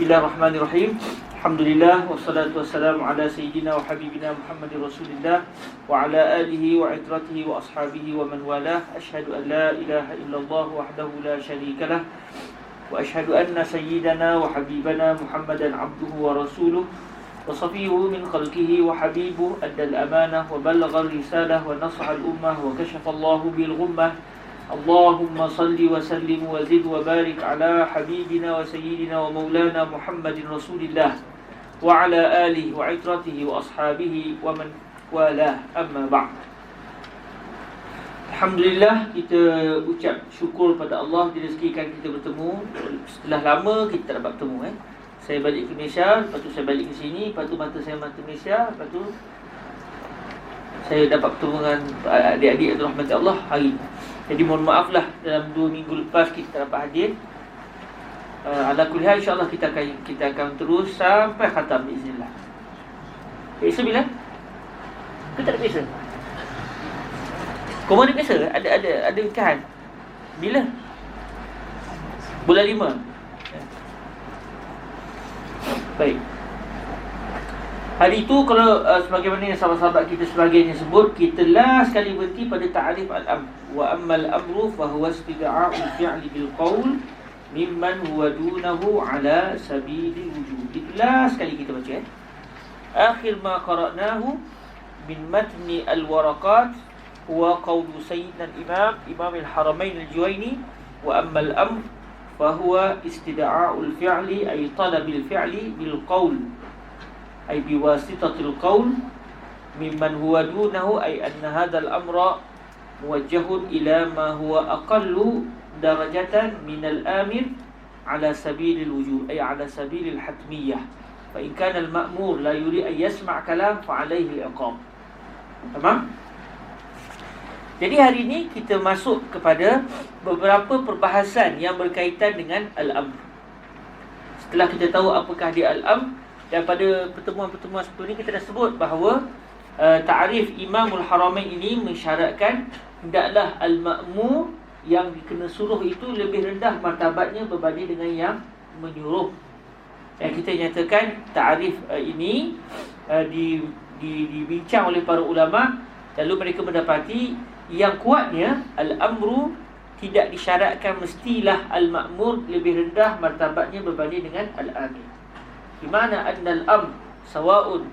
Bismillahirrahmanirrahim. Alhamdulillah wassalatu wassalamu ala sayyidina wa habibina Muhammadir Rasulillah wa ala alihi wa itratihi wa ashabihi wa man walah. Asyhadu an la ilaha illallah wahdahu la syarikalah wa asyhadu anna sayyidana wa habibana Muhammadan abduhu wa rasuluh wa safiyuhu min khalqihi wa habibuhu addal amanah wa ballagha risalah wa nasaha al-ummah wa kashafa Allahu bil ghummah. Allahumma salli wa sallim wa zid wa barik ala habibina wa sayyidina wa maulana Muhammadin Rasulillah wa ala alihi wa itratihi wa ashabihi wa man walah, amma ba'd. Alhamdulillah, kita ucap syukur pada Allah direzekikan kita bertemu. Setelah lama kita tak dapat bertemu. Saya balik ke Malaysia, lepas tu saya balik ke sini, lepas tu mata Malaysia, lepas tu saya dapat bertemu dengan adik-adik yang dirahmati Allah hari ini. Jadi mohon maaflah dalam 2 minggu lepas kita tak dapat hadir. Ala kulli hal, insya-Allah kita akan terus sampai khatam biiznillah. Biasa bila? Kita tak biasa. Kau mana biasa? Ada nikahan. Bila? Bulan 5. Baik. Hari itu kalau sebagaimana yang sahabat-sahabat kita sebagiannya sebut, kita last sekali berhenti pada ta'rif al-amr. Wa ammal amru fa huwa istida'a'ul fi'li bil qaul mimman huwa dunahu ala sabilil wujub. Itu last sekali kita baca. Akhir ma qara'nahu min matni al-waraqat huwa qawlu sayyidina al-imam al-haramain al-juwaini wa ammal amr fa huwa istida'a'ul fi'li ay talabil fi'li bil qaul ay biwasitatil qaul mimman huwa dunahu ay anna hadzal amra muwajjahun ila ma huwa aqallu darajatan minal amir ala sabilil wujub ay ala sabilil hatmiyah fa in kana al ma'mur la yuri an yasma' kalam fa alayhi al iqam. Tamam? Jadi hari ini kita masuk kepada beberapa perbahasan yang berkaitan dengan al-amr. Setelah kita tahu apakah dia al-amr, dan pada pertemuan-pertemuan sebelum ini kita dah sebut bahawa ta'rif Imamul Haramain ini mensyaratkan hendaklah al-ma'mur yang dikena suruh itu lebih rendah martabatnya berbanding dengan yang menyuruh. Dan kita nyatakan ta'rif ini dibincang oleh para ulama, lalu mereka mendapati yang kuatnya al-amru tidak disyaratkan mestilah al-ma'mur lebih rendah martabatnya berbanding dengan al-amir. Di mana anna al-amr sawa'un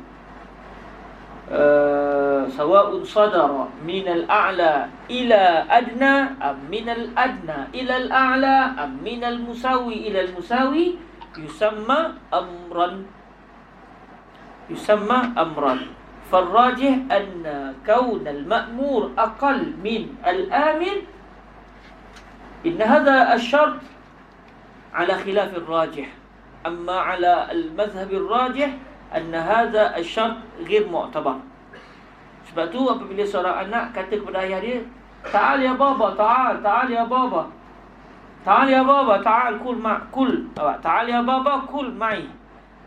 sadara min al-a'la ila adna am min al-adna ila al-a'la am min al-musawi ila al-musawi yusamma amran. فالراجح أن كون المأمور أقل من الآمر إن هذا الشرط على خلاف الراجح. أما على المذهب الراجح أن هذا الشرط غير معتبر. Sebab tu apabila seorang anak kata kepada ayah dia, "Ta'al ya baba, ta'al ya baba. Ta'al ya baba, ta'al kul kul. Ta'al ya baba, kul ma'i.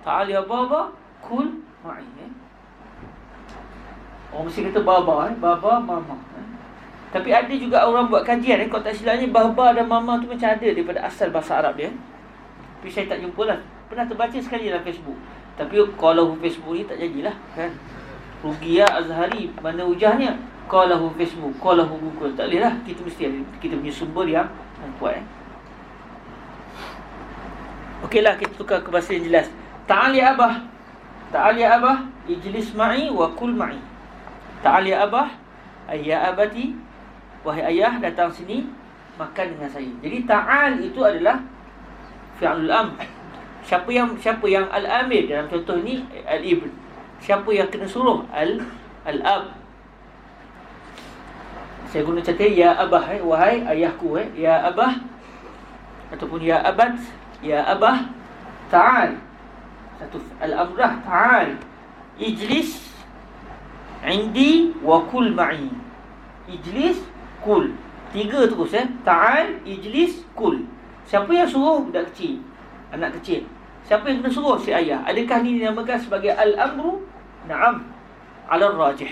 Ta'al ya baba, kul ma'i." Orang mesti kata baba, baba, mama. Tapi ada juga orang buat kajian, kalau tak silapnya baba dan mama tu macam ada daripada asal bahasa Arab dia. Tapi saya tak jumpa lah. Pernah terbaca sekali dalam Facebook. Tapi kalau Facebook ni tak jadilah kan. Rugia Azhari, mana hujahnya? Kalau Facebook, kalau Google, tak boleh lah. Kita mesti ada, kita punya sumber yang kuat. Okeylah, kita tukar ke bahasa yang jelas. Ta'al ya abah. Ta'al ya abah, ijlis ma'i wa kul ma'i. Ta'al ya abah, ya abati, wahai ayah, datang sini makan dengan saya. Jadi ta'al itu adalah fi'lul amr. Siapa yang al-amir dalam contoh ni al-ibn. Siapa yang kena suruh al-ab. Saya guna kata ya abah, wahai ayahku, ya abah ataupun ya abat, ya abah, ta'al. Satu al-amrah, ta'al ijlis indi wa kul ma'i. Ijlis, kul. 3 terus ta'al, ijlis, kul. Siapa yang suruh? Budak kecil, anak kecil. Siapa yang kena suruh? Si ayah. Adakah ini dinamakan sebagai al-amru? Na'am, ala rajih.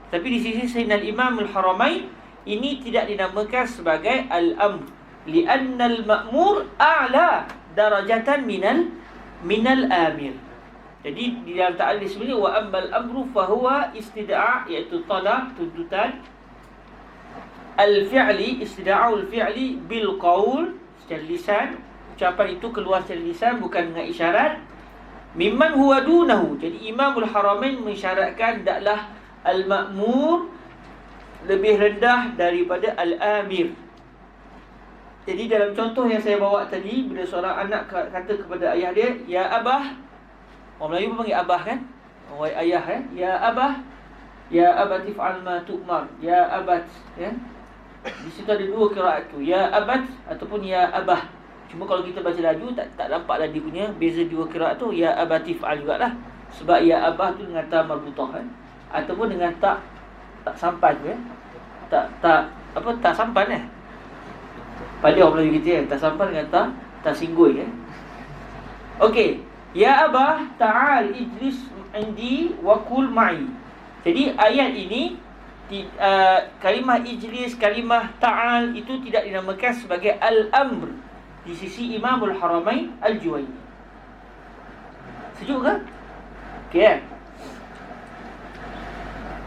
Tapi di sisi Sayyidina al-Imam al-Haramain, ini tidak dinamakan sebagai al-amr, li'anna al-ma'mur a'la darajatan minal minal amir. Jadi di dalam ta'alil sebenarnya wa ammal amru fahuwa istid'a, iaitu talab, tuntutan, al-fi'li, istida'ul fi'li bil qaul, secara lisan, ucapan itu keluar secara lisan bukan dengan isyarat, mimman huwa dunahu. Jadi Imamul Haramain mensyaratkan hendaklah al-ma'mur lebih rendah daripada al-amir. Jadi dalam contoh yang saya bawa tadi, bila seorang anak kata kepada ayah dia, ya abah, orang Melayu pun panggil abah kan, orang ayah kan, ya abah, ya abat if'al ma tu'mar, ya abat, ya. Di situ ada dua qiraat tu, ya abat ataupun ya abah. Cuma kalau kita baca laju tak nampaklah dia punya beza dua qiraat tu, ya abat if'al jugalah. Sebab ya abah tu dengan ta marbutah kan, ataupun dengan tak sampan tu ya. Tak sampan eh. Pada orang Melayu kita tak sampan dengan tak singgui kan. Okey, ya abah ta'al ijlis indi wa qul ma'i. Jadi ayat ini kalimah ijlis, kalimah ta'al itu tidak dinamakan sebagai al-amr di sisi Imamul Haramain Al-Juwayni. Sejuk ke? Okey.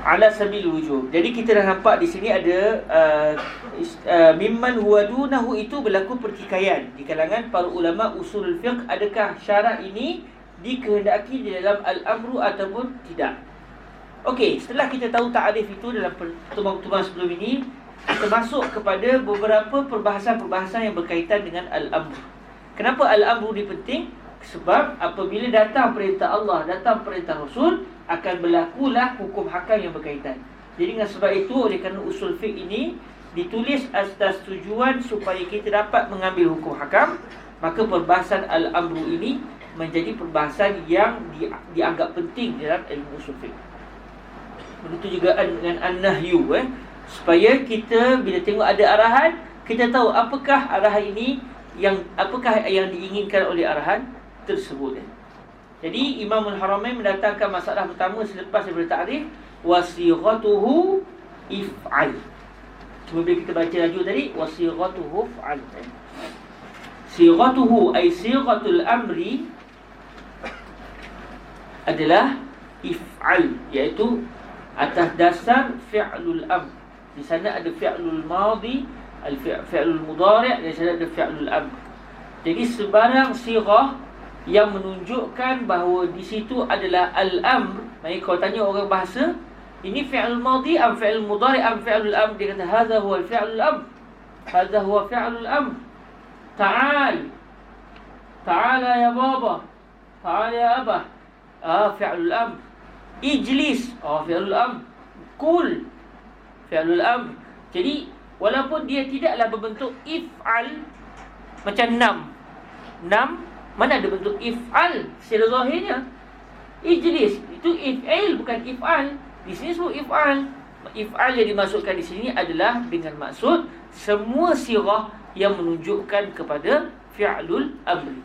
Ala sabil wujub. Jadi kita dah nampak di sini ada mimman huwa dunahu, itu berlaku pertikaian di kalangan para ulama usul fiqh. Adakah syarat ini dikehendaki di dalam al-amru ataupun tidak? Okey, setelah kita tahu ta'rif itu dalam pertemuan-pertemuan sebelum ini, kita masuk kepada beberapa perbahasan-perbahasan yang berkaitan dengan al-amru. Kenapa al-amru ni penting? Sebab apabila datang perintah Allah, datang perintah Rasul, akan berlakulah hukum hakam yang berkaitan. Jadi dengan sebab itu, oleh kerana usul fiqh ini ditulis atas tujuan supaya kita dapat mengambil hukum hakam, maka perbahasan al-amru ini menjadi perbahasan yang dianggap penting dalam ilmu usul fiqh. Begitu juga dengan an-nahyu, supaya kita bila tengok ada arahan, kita tahu apakah arahan ini, apakah yang diinginkan oleh arahan tersebut. Jadi Imamul Haramain mendatangkan masalah pertama selepas daripada ta'rif, wasighatuhu if'al. Cuma bila kita baca laju tadi, wasighatuhu if'al. Sighatuhu ay sighatul amri adalah if'al, iaitu atas dasar fi'lul amr. Di sana ada fi'lul madhi, al-fi'lul mudhari', di sana ada fi'lul amr. Jadi sebarang sighah yang menunjukkan bahawa di situ adalah al-amr. Maksudnya kalau tanya orang bahasa, ini fi'lul madhi am fi'lul mudhari' am fi'lul amr, dia kata hadha huwa al-fi'lul amr, hadha huwa fi'lul amr. Ta'al, ta'ala ya baba, ta'ala ya abah, fi'lul amr. Ijlis, fi'lul amr. Kul, fi'lul amr. Jadi walaupun dia tidaklah berbentuk if'al macam nam, mana ada bentuk if'al secara zahirnya. Ijlis itu if'al bukan if'al. Di sini sebut if'al. If'al yang dimasukkan di sini adalah dengan maksud semua sirah yang menunjukkan kepada fi'lul amri.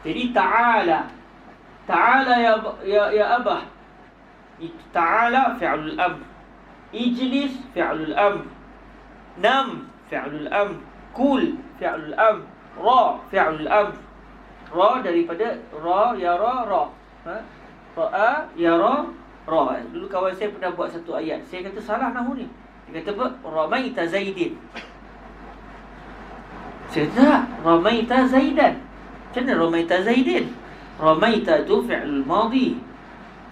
Jadi ta'ala ya abah, itu ta'ala fi'lul amr. Ijlis fi'lul amr. Nam fi'lul amr. Kul fi'lul amr. Ra fi'lul amr. Ra daripada ra yara ra. Ra'a yara ra. Dulu kawan saya pernah buat satu ayat, saya kata salah nahu ni. Dia kata apa? Ramaita Zaidin. Saya kata Ramaita Zaidan. Macam mana Ramaita Zaidin? Ramaita tu fi'lul madhi.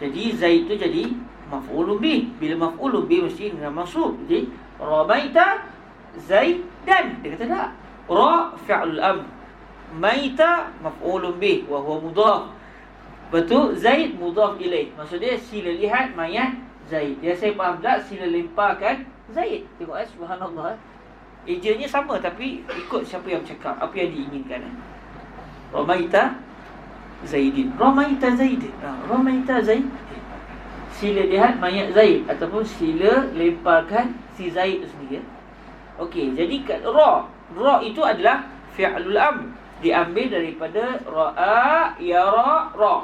Jadi Zaid tu jadi maf'ulun bih. Bila maf'ulun bih mesti dengan mansub. Jadi Ramaita Zaidan. Dia kata tak. Ra fi'lul amr. Maita maf'ulun bih wa huwa mudhaf. Betul, Zaid mudhaf ilaih. Maksudnya sila lihat mayat Zaid. Dia saya faham tak sila lemparkan Zaid. Tengok subhanallah. Ejanya sama tapi ikut siapa yang cakap, apa yang diinginkan. Ramaita Zaidin. Ramaita Zaidin. Ramaita Zaid. Sila lihat mayat Zaid ataupun sila lemparkan si Zaid itu sendiri. Okey, jadi ra itu adalah fi'lul amr, diambil daripada ra'a yara ra.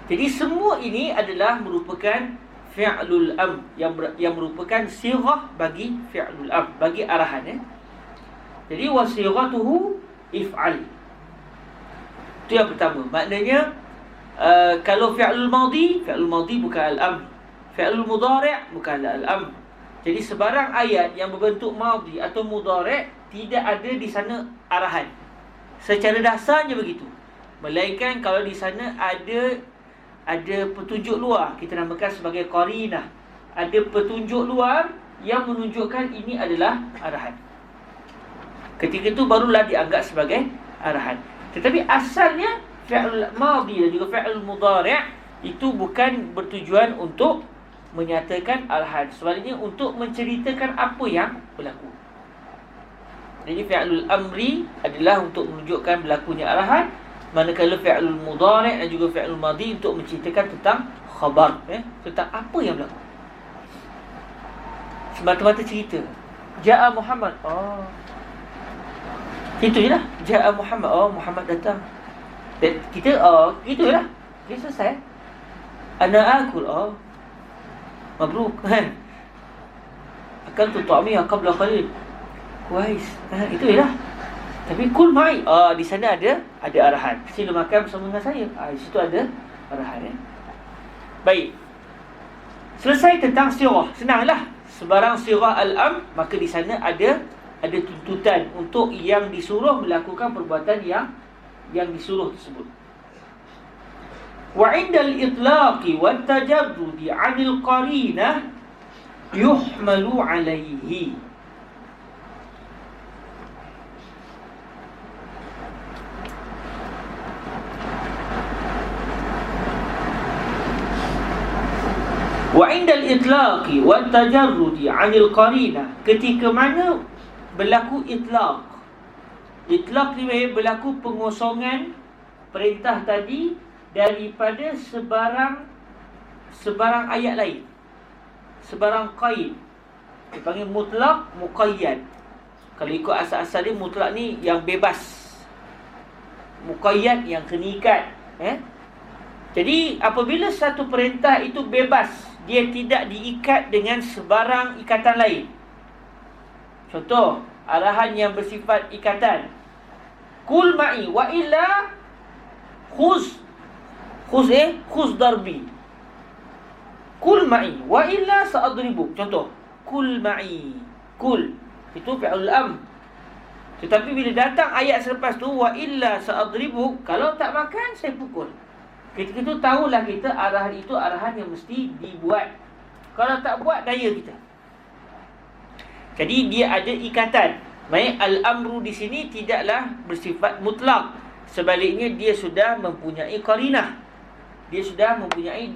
Jadi semua ini adalah merupakan fi'lul amr yang merupakan sirah bagi fi'lul amr, bagi arahan. Jadi wasighatuhu if'al. Itu yang pertama. Maknanya kalau fi'lul madhi bukan al-amr. Fi'lul mudhari' bukan al-amr. Jadi sebarang ayat yang berbentuk madhi atau mudhari' tidak ada di sana arahan. Secara dasarnya begitu. Melainkan kalau di sana ada petunjuk luar, kita namakan sebagai qarinah. Ada petunjuk luar yang menunjukkan ini adalah arahan. Ketika itu barulah dianggap sebagai arahan. Tetapi asalnya fi'l madhi dan juga fi'l mudhari' itu bukan bertujuan untuk menyatakan arahan. Sebaliknya untuk menceritakan apa yang berlaku. Jadi fi'lul amri adalah untuk menunjukkan berlakunya arahan, manakala fi'lul mudhari' dan juga fi'lul madhi untuk menceritakan tentang khabar, tentang apa yang berlaku. Semata-mata cerita. Ja'a Muhammad. Oh, itu je lah. Ja'a Muhammad. Oh, Muhammad datang. Dan kita, itu je lah. Dia selesai. Ana akul. Oh, mabruk. Akan tu ta'miyah qabla qalil. Kuais. Itu je lah. Tapi kul ma'i. Di sana ada arahan. Sila makan bersama dengan saya. Di situ ada arahan. Baik. Selesai tentang sirah. Senanglah. Sebarang sirah al-am, maka di sana ada tuntutan untuk yang disuruh melakukan perbuatan yang disuruh tersebut. Wa 'indal itlaqi wat tajarrudi 'anil qarinah yuhmalu 'alayhi. Wa 'indal itlaqi wat tajarrudi 'anil qarinah, ketika mana berlaku itlaq. Itlaq ni berlaku pengosongan perintah tadi daripada sebarang ayat lain, sebarang qaid. Dipanggil mutlaq, muqayyad. Kalau ikut asal-asal dia, mutlaq ni yang bebas, muqayyad yang kena ikat. Jadi apabila satu perintah itu bebas, dia tidak diikat dengan sebarang ikatan lain. Contoh, arahan yang bersifat ikatan. Kul ma'i wa illa khuz darbi. Kul ma'i wa illa sa'adribu. Contoh, kul ma'i. Kul itu fi'lul amr. Tetapi bila datang ayat selepas tu, wa illa sa'adribu, kalau tak makan saya pukul. Ketika itu tahulah kita arahan itu arahan yang mesti dibuat. Kalau tak buat, daya kita. Jadi dia ada ikatan. Maksudnya al-amru di sini tidaklah bersifat mutlak. Sebaliknya dia sudah mempunyai qarinah. Dia sudah mempunyai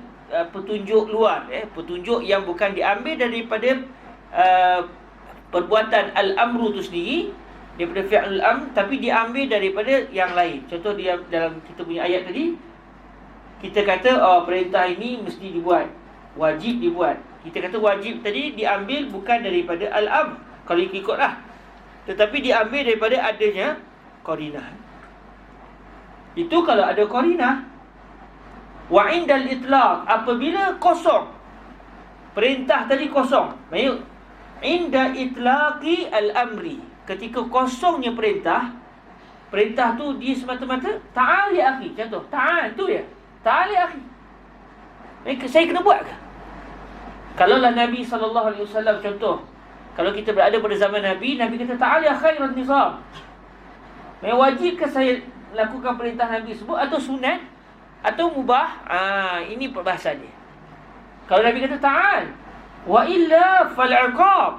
petunjuk luar, petunjuk yang bukan diambil daripada perbuatan al-amru itu sendiri, daripada fi'lul amr, tapi diambil daripada yang lain. Contoh dia dalam kita punya ayat tadi, kita kata perintah ini mesti dibuat, wajib dibuat. Kita kata wajib tadi diambil bukan daripada al-amr, kalau ikutlah, tetapi diambil daripada adanya qarinah. Itu kalau ada qarinah. Wa 'indal itlaq, apabila kosong, perintah tadi kosong. Maksud inda itlaqi al-amri, ketika kosongnya perintah tu dia semata-mata ta'al ya akhi. Contoh, ta'al tu ya, ta'al ya akhi, saya kena buat ke? Kalaulah Nabi SAW, contoh, kalau kita berada pada zaman Nabi kata ta'al ya khairan nizam, wajibkah saya lakukan perintah Nabi sebut, atau sunat, atau mubah? Ini perbahasan dia. Kalau Nabi kata ta'al wa illa fal'iqab,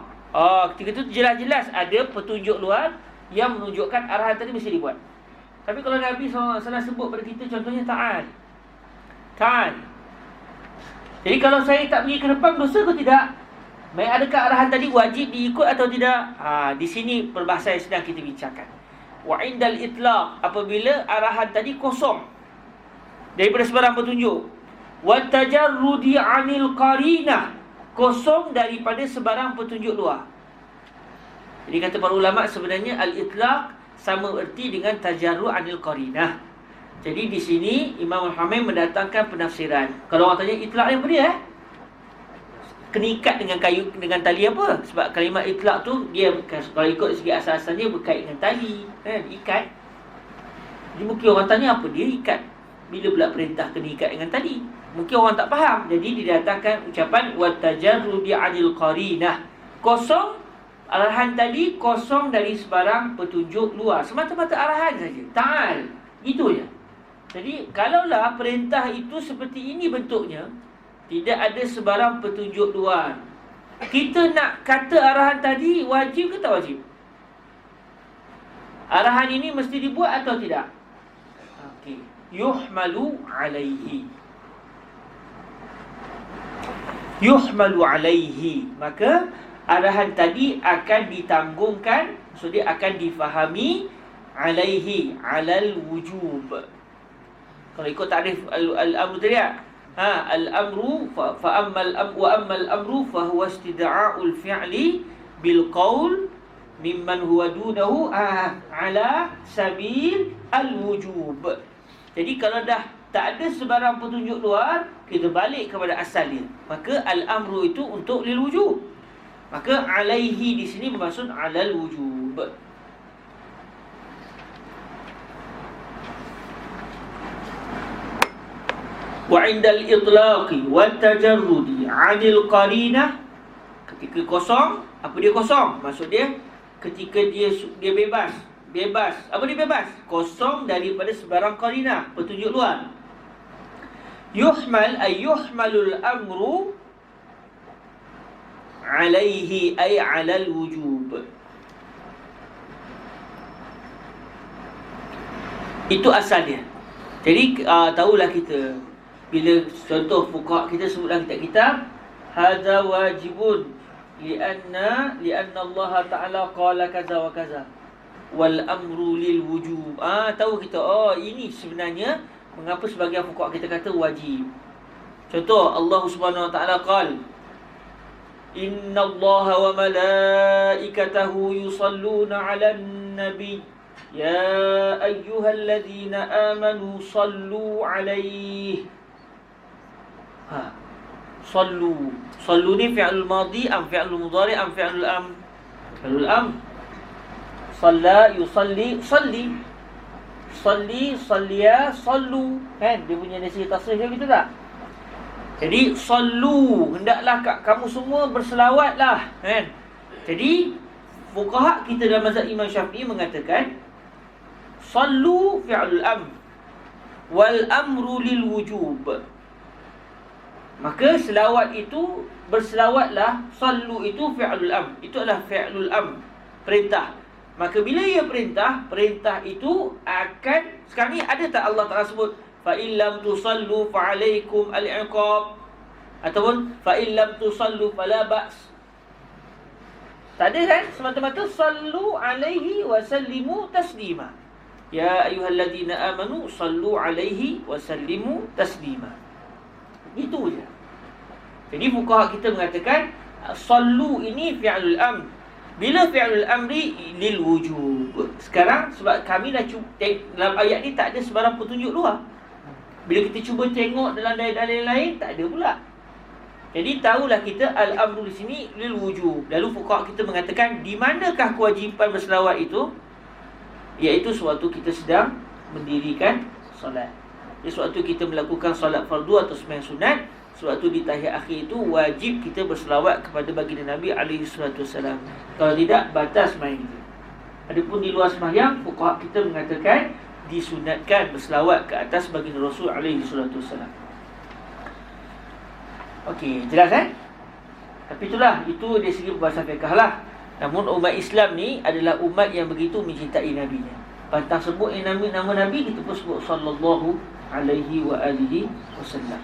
ketika itu jelas-jelas ada petunjuk luar yang menunjukkan arahan tadi mesti dibuat. Tapi kalau Nabi SAW sebut pada kita, contohnya ta'al. Jadi kalau saya tak pergi ke depan, dosa ke tidak? Adakah arahan tadi wajib diikut atau tidak? Di sini perbahasan yang sedang kita bincangkan. Wa 'indal itlaq, apabila arahan tadi kosong daripada sebarang petunjuk. Wa tajarrudi 'anil qarinah, kosong daripada sebarang petunjuk luar. Jadi kata para ulama, sebenarnya al-itlaq sama erti dengan tajarru' 'anil qarinah. Jadi di sini Imam Al-Hamid mendatangkan penafsiran. Kalau orang tanya itlaq ni apa dia? Kena ikat dengan kayu, dengan tali apa? Sebab kalimat itlaq tu dia, kalau ikut segi asal-asalnya berkait dengan tali, diikat. Jadi mungkin orang tanya apa dia ikat, bila pula perintah kena ikat dengan tali. Mungkin orang tak faham. Jadi didatangkan ucapan watajarrudi 'anil qarinah. Kosong arahan tadi, kosong dari sebarang petunjuk luar. Semata-mata arahan saja. Ta'al. Itu je. Jadi kalaulah perintah itu seperti ini bentuknya, tidak ada sebarang petunjuk luar, kita nak kata arahan tadi wajib ke tak wajib? Arahan ini mesti dibuat atau tidak? Okey. Yuhmalu alaihi. Yuhmalu alaihi. Maka arahan tadi akan ditanggungkan, maksudnya akan difahami alaihi, alal wujub. Kalau ikut takrif al-amru tadi al-amru fa ammal wa ammal amru fa huwa istida'ul fi'li bil qaul mimman huwa dunahu ala sabil al-wujub. Jadi kalau dah tak ada sebarang petunjuk luar, kita balik kepada asal dia. Maka al-amru itu untuk lil wujub. Maka alaihi di sini bermaksud alal wujub. Wa 'indal itlaqi wat tajarrudi 'anil qarinah, ketika kosong, apa dia kosong? Maksud dia ketika dia bebas. Bebas. Apa dia bebas? Kosong daripada sebarang qarinah, petunjuk luar. Yuhmal ay yuhmalul amru 'alaihi ay 'alal wujub. Itu asal dia. Jadi tahulah kita, bila contoh fuqaha kita sebutlah kitab-kitab, hadza wajibun lianna Allah Ta'ala qala kaza wa kaza wal amru lil wujub. Tahu kita, ini sebenarnya mengapa sebagian fuqaha kita kata wajib. Contoh, Allah Subhanahu wa Ta'ala qala inna Allah wa malaikatahu yusalluna 'alan nabi ya ayyuhalladzina amanu sallu 'alaihi. Sallu. Sallu ni fi'lul madhi am fi'lul mudhari am fi'lul amr? Fi'lul amr. Salla yusalli salli. Salli salliya sallu. Kan dia punya nasi tasrif dia gitu tak? Jadi sallu, hendaklah kamu semua berselawatlah, kan? Jadi fuqaha kita dalam mazhab Imam Syafi'i mengatakan sallu fi'lul amr wal amru lil wujub. Maka selawat itu, berselawatlah, sallu itu fi'lul amr. Itu adalah fi'lul amr, perintah. Maka bila ia perintah, perintah itu akan, sekarang ni ada tak Allah Ta'ala sebut fa illam tusallu fa alaikum al-iqab, ataupun fa illam tusallu fala ba's? Tak ada kan? Semata-mata sallu alaihi wa sallimu taslima. Ya ayyuhalladzina amanu sallu alaihi wa sallimu taslima. Itu je. Jadi fuqaha kita mengatakan sallu ini fi'lul amr. Bila fi'lul amri lil wujub. Sekarang sebab kami dah dalam ayat ni tak ada sebarang petunjuk luar. Bila kita cuba tengok dalam dalil lain, tak ada pula. Jadi tahulah kita al-amru di sini lil wujub. Lalu fuqaha kita mengatakan di manakah kewajipan berselawat itu? Iaitu sewaktu kita sedang mendirikan solat. Jadi sewaktu kita melakukan solat fardu atau sembahyang sunat, sewaktu di tahiyat akhir itu wajib kita berselawat kepada baginda Nabi SAW. Kalau tidak, batal sembahyang kita. Adapun di luar sembahyang, fuqaha kita mengatakan disunatkan berselawat ke atas baginda Rasul SAW. Okey, jelas Tapi itulah, itu dari segi perbahasan fiqh lah. Namun umat Islam ni adalah umat yang begitu mencintai Nabi-Nya. Pantang sebut nama Nabi, kita pun sebut sallallahu alaihi wa alihi wasallam.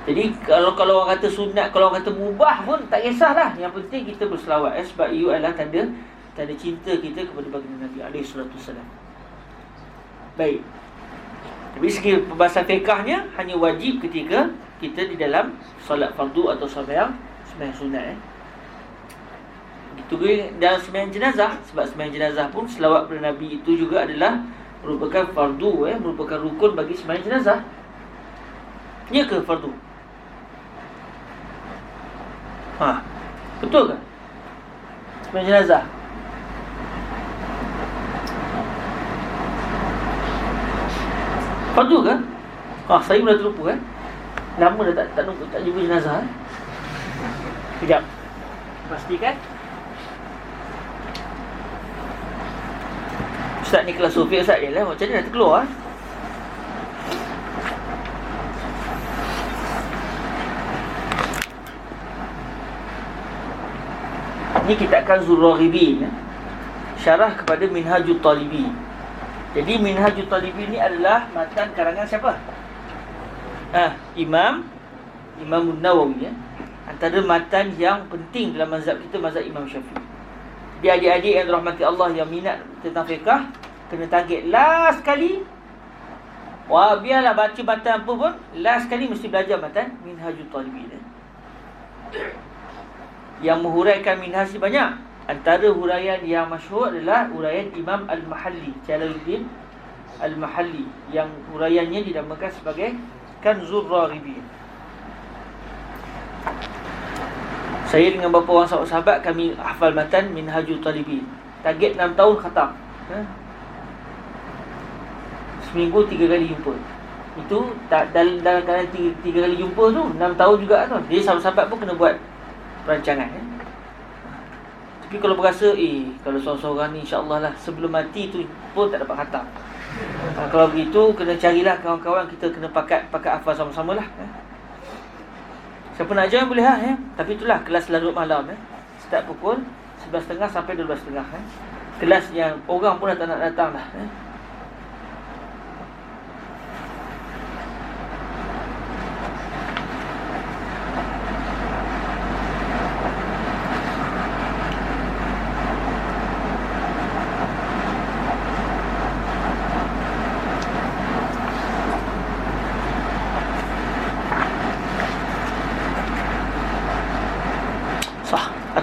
Jadi kalau orang kata sunat, kalau orang kata mubah pun tak kisahlah. Yang penting kita berselawat, sebab ia adalah tanda cinta kita kepada baginda Nabi alaihi salatu wasallam. Baik. Tapi segi perbahasan fiqahnya hanya wajib ketika kita di dalam solat fardu atau sembahyang sunat. Begitu juga dalam sembahyang jenazah. Sebab sembahyang jenazah pun selawat kepada Nabi itu juga adalah merupakan fardu, merupakan rukun bagi sembahyang jenazah. Ya ke fardu? Betul ke? Sembahyang jenazah. Fardu ke? Saya pun dah terlupa lama dah tak jumpa jenazah. Sekejap, pastikan. Ustaz ni kelas Sufi Ustaz je lah. Macam ni dah terkeluar. Ni kitab Kanzul Raghibin, syarah kepada Minhajul Talibin. Jadi Minhajul Talibin ni adalah matan karangan siapa? Imam Nawawi. Antara matan yang penting dalam mazhab kita, mazhab Imam Syafi'i. Dia adik-adik yang dirahmati Allah yang minat tentang fiqh, kena target last kali. Biarlah baca matan apa pun, last kali mesti belajar matan Minhajul Talibin. Yang menghuraikan minhaj banyak. Antara huraian yang masyhur adalah huraian Imam Al-Mahalli, Jalaluddin Al-Mahalli, yang huraiannya dinamakan sebagai Kanzul Raghibin. Saya dengan beberapa orang sahabat kami hafal matan Minhajul Talibin. Target 6 tahun khatam. Seminggu 3 kali jumpa. Itu dalam keadaan 3 kali jumpa tu 6 tahun juga tu. Jadi sahabat-sahabat pun kena buat perancangan. Tapi kalau berasa kalau seorang-seorang ni insya-Allah lah sebelum mati tu pun tak dapat khatam. Kalau begitu kena carilah kawan-kawan kita, kena pakat hafal sama-sama lah. Siapa nak join boleh Tapi itulah kelas larut malam start pukul 11.30 sampai 12.30 Kelas yang orang pun dah tak nak datang dah.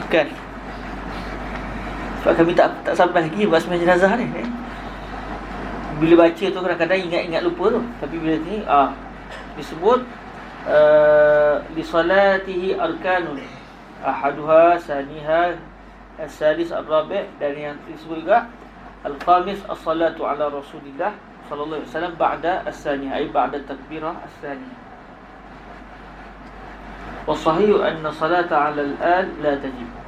Kan? Sebab kami tak sampai lagi buat sembahyang jenazah ni. Bila baca tu kadang-kadang ingat lupa tu. Tapi bila ni disebut li salatihi arkanun ahaduha saniha as-salis ar-rabi', dan yang disebut juga al-khamis as-salatu ala Rasulillah sallallahu alaihi wasallam ba'da as-saniyah, ay ba'da takbirah as-saniyah. Wasahih anna salata ala al-al la tajib.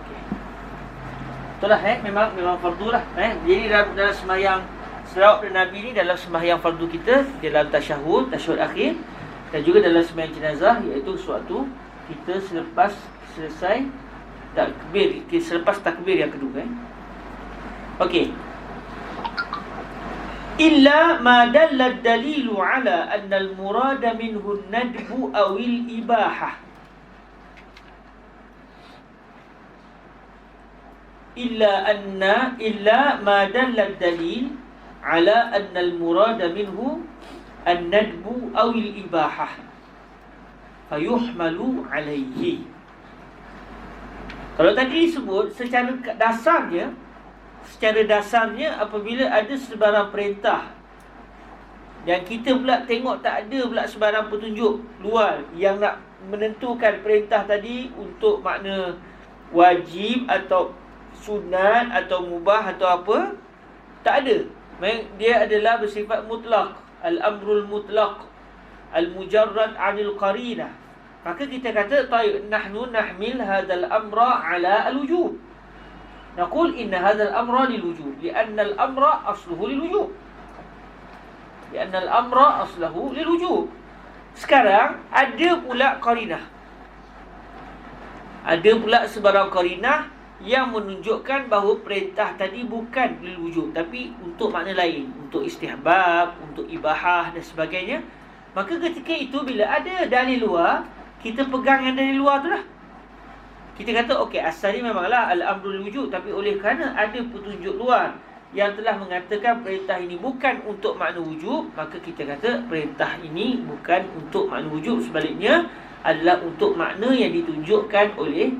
Itulah memang fardu lah. Jadi dalam sembahyang selawat kepada Nabi ni, dalam sembahyang fardu kita, dalam tasyahud akhir, dan juga dalam sembahyang jenazah, iaitu suatu kita selepas selesai takbir, selepas takbir yang kedua. Okey. Illa ma dalla ad-dalilu ala anna al-murada minhu an-nadbu aw al-ibahah. Illa ma dalla ad-dalil ala anna al-murada minhu an-nadbu aw al-ibahah fayuhmalu alayhi. Kalau tadi disebut secara dasarnya apabila ada sebarang perintah dan kita pula tengok tak ada pula sebarang petunjuk luar yang nak menentukan perintah tadi untuk makna wajib atau sunat atau mubah atau apa, tak ada. Dia adalah bersifat mutlak, al-amrul mutlak, al-mujarrad 'anil qarinah. Maka kita kata nahnu nahmil hadzal amra 'ala al-wujub. Naqul inna hadzal amra lil-wujub li'anna al-amra asluhu lil-wujub. Li'anna al-amra asluhu lil-wujub. Sekarang ada pula qarinah. Ada pula sebarang qarinah yang menunjukkan bahawa perintah tadi bukan lil wujub tapi untuk makna lain, untuk istihbab, untuk ibahah dan sebagainya. Maka ketika itu bila ada dalil luar, kita pegang yang dalil luar tu lah. Kita kata okey, asalnya memanglah al-amrul wujub, tapi oleh kerana ada petunjuk luar yang telah mengatakan perintah ini bukan untuk makna wujub, maka kita kata perintah ini bukan untuk makna wujub, sebaliknya adalah untuk makna yang ditunjukkan oleh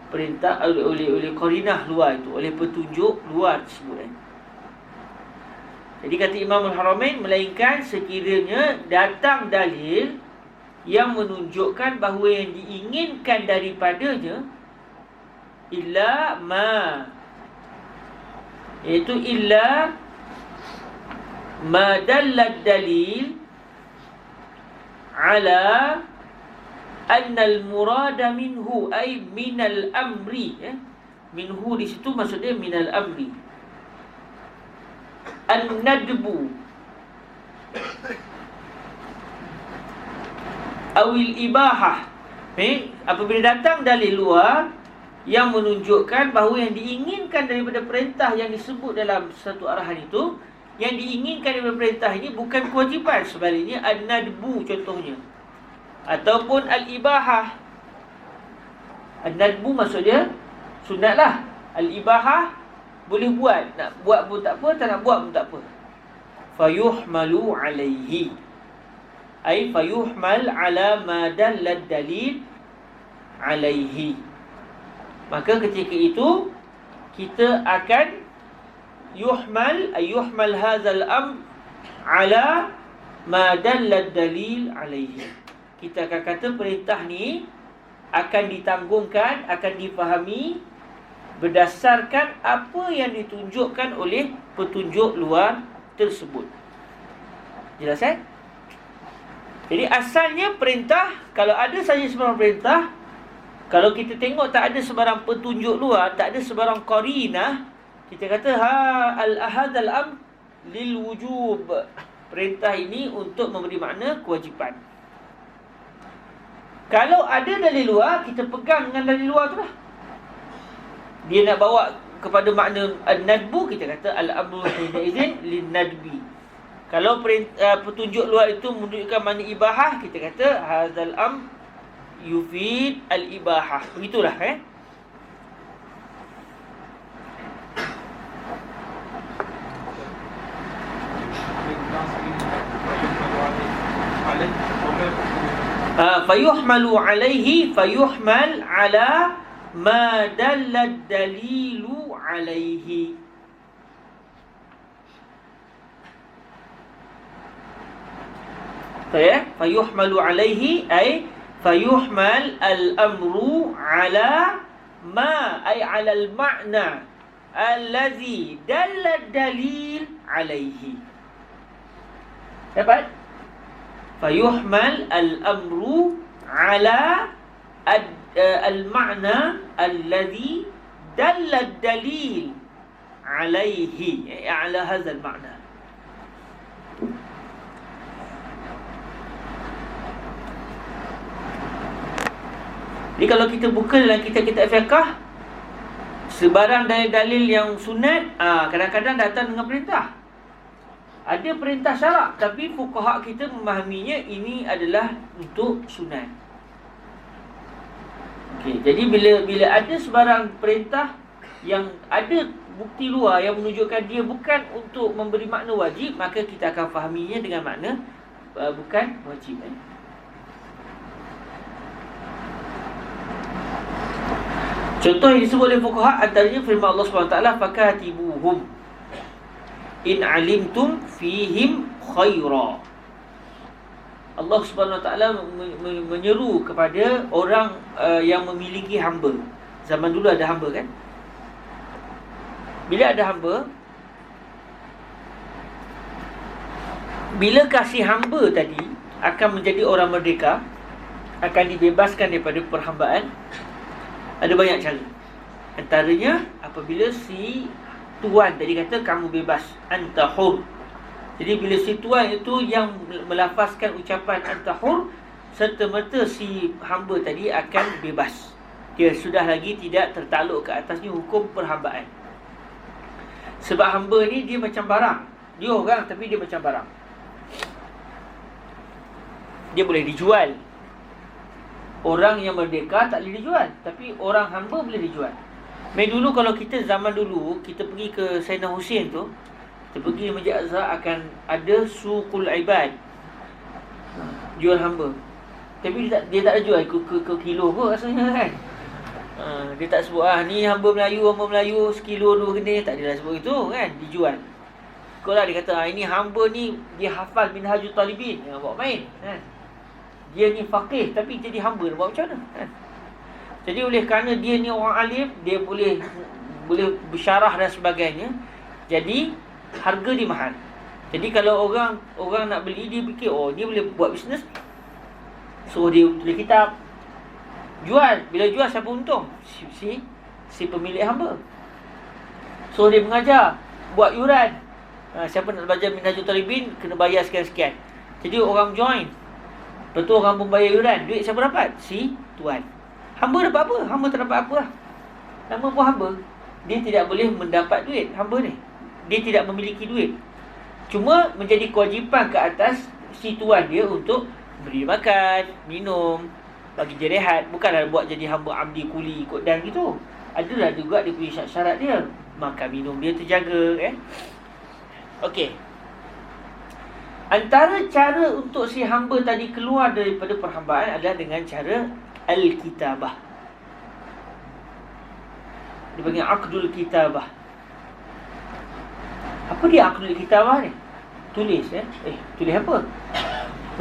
perintah, oleh qarinah luar itu, oleh petunjuk luar tersebut. Jadi kata Imam Al-Haramain, melainkan sekiranya datang dalil yang menunjukkan bahawa yang diinginkan daripadanya illa ma, iaitu illa ma dallad dalil ala anna al-murada minhu ay minal amri, minhu di situ maksudnya minal amri, an-nadbu awil ibahah. Apabila datang dalil luar yang menunjukkan bahawa yang diinginkan daripada perintah yang disebut dalam satu arahan itu, yang diinginkan daripada perintah ini bukan kewajipan, sebaliknya an-nadbu contohnya, ataupun al-ibahah. An-nadbu maksudnya sunatlah, al-ibahah boleh buat, nak buat pun tak apa, tak nak buat pun tak apa. Fayuhmalu alaihi, ay fayuhmal ala ma dallad dalil alaihi. Maka ketika itu kita akan yuhmal, ay yuhmal hadzal amr ala ma dallad dalil alaihi. Kita akan kata perintah ni akan ditanggungkan, akan difahami berdasarkan apa yang ditunjukkan oleh petunjuk luar tersebut. Jelas kan? Jadi asalnya perintah, kalau ada saja sebarang perintah, kalau kita tengok tak ada sebarang petunjuk luar, tak ada sebarang qarinah, kita kata hadzal amr lil wujub. Perintah ini untuk memberi makna kewajipan. Kalau ada dalil luar, kita pegang dengan dalil luar tu lah. Dia nak bawa kepada makna an-nadbu, kita kata al-amru hina izin lin-nadbi. Kalau petunjuk luar itu menunjukkan makna ibahah, kita kata hadzal amr yufid al-ibahah. Begitulah fayuhmalu alaihi, fayuhmal ala ma dallad dalilu alaihi. Fayuhmalu alaihi ay fayuhmal al-amru ala ma ay ala al-ma'na allazi dallad dalil alaihi. Dapat? Fayuhmal al-amru ala al-ma'na alladhi dalla ad-dalil alaihi, ala hadha al-ma'na. Jadi kalau kita buka dalam kitab-kitab fiqh, sebarang dalil-dalil yang sunat, kadang-kadang datang dengan perintah. Ada perintah syarak, tapi fuqaha kita memahaminya ini adalah untuk sunat. Okey, jadi bila ada sebarang perintah yang ada bukti luar yang menunjukkan dia bukan untuk memberi makna wajib, maka kita akan fahaminya dengan makna bukan wajib. Contoh yang disebut oleh fuqaha antaranya firman Allah SWT, fakatibuhum in alimtum fihim khaira. Allah Subhanahu Wa Taala menyeru kepada orang yang memiliki hamba. Zaman dulu ada hamba kan? Bila ada hamba, bila kasih hamba tadi akan menjadi orang merdeka, akan dibebaskan daripada perhambaan, ada banyak cara. Antaranya apabila si tuan tadi kata kamu bebas, anta hur. Jadi bila si tuan itu yang melafazkan ucapan anta hur, serta-merta si hamba tadi akan bebas. Dia sudah lagi tidak tertakluk ke atasnya hukum perhambaan. Sebab hamba ni dia macam barang. Dia orang tapi dia macam barang. Dia boleh dijual. Orang yang merdeka tak boleh dijual, tapi orang hamba boleh dijual. Dulu kalau kita zaman dulu, kita pergi ke Sayyidina Hussein tu, kita pergi Masjid Azhar, akan ada suqul ibad, jual hamba. Tapi dia tak ada jual ke kilo pun rasanya kan. Dia tak sebut ni hamba Melayu sekilo 2 geni, tak adalah sebut itu kan, dijual. Kalau dia kata ini hamba ni dia hafal Minhajul Talibin, bawa main kan. Dia ni faqih tapi jadi hamba, buat macam mana kan? Jadi oleh kerana dia ni orang alim, dia boleh bersyarah dan sebagainya, jadi harga dia mahal. Jadi kalau orang nak beli, dia fikir dia boleh buat bisnes, Suruh dia tulis kitab. Jual. Bila jual siapa untung? Si pemilik hamba. Suruh dia mengajar. Buat yuran. Siapa nak belajar Minhajul Talibin kena bayar sekian-sekian. Jadi orang join. Lepas tu orang pun bayar yuran. Duit siapa dapat? Si tuan. Hamba dapat apa? Hamba tak dapat apa lah. Nama pun hamba. Dia tidak boleh mendapat duit. Hamba ni, dia tidak memiliki duit. Cuma menjadi kewajipan ke atas si tuan dia untuk beri makan, minum, bagi dia rehat. Bukanlah buat jadi hamba abdi kuli ikut dan gitu. Adalah juga dia punya syarat dia. Makan minum dia terjaga. Okey. Antara cara untuk si hamba tadi keluar daripada perhambaan adalah dengan cara al-kitabah. Dia panggil aqdul kitabah. Apa dia aqdul kitabah ni? Tulis tulis apa?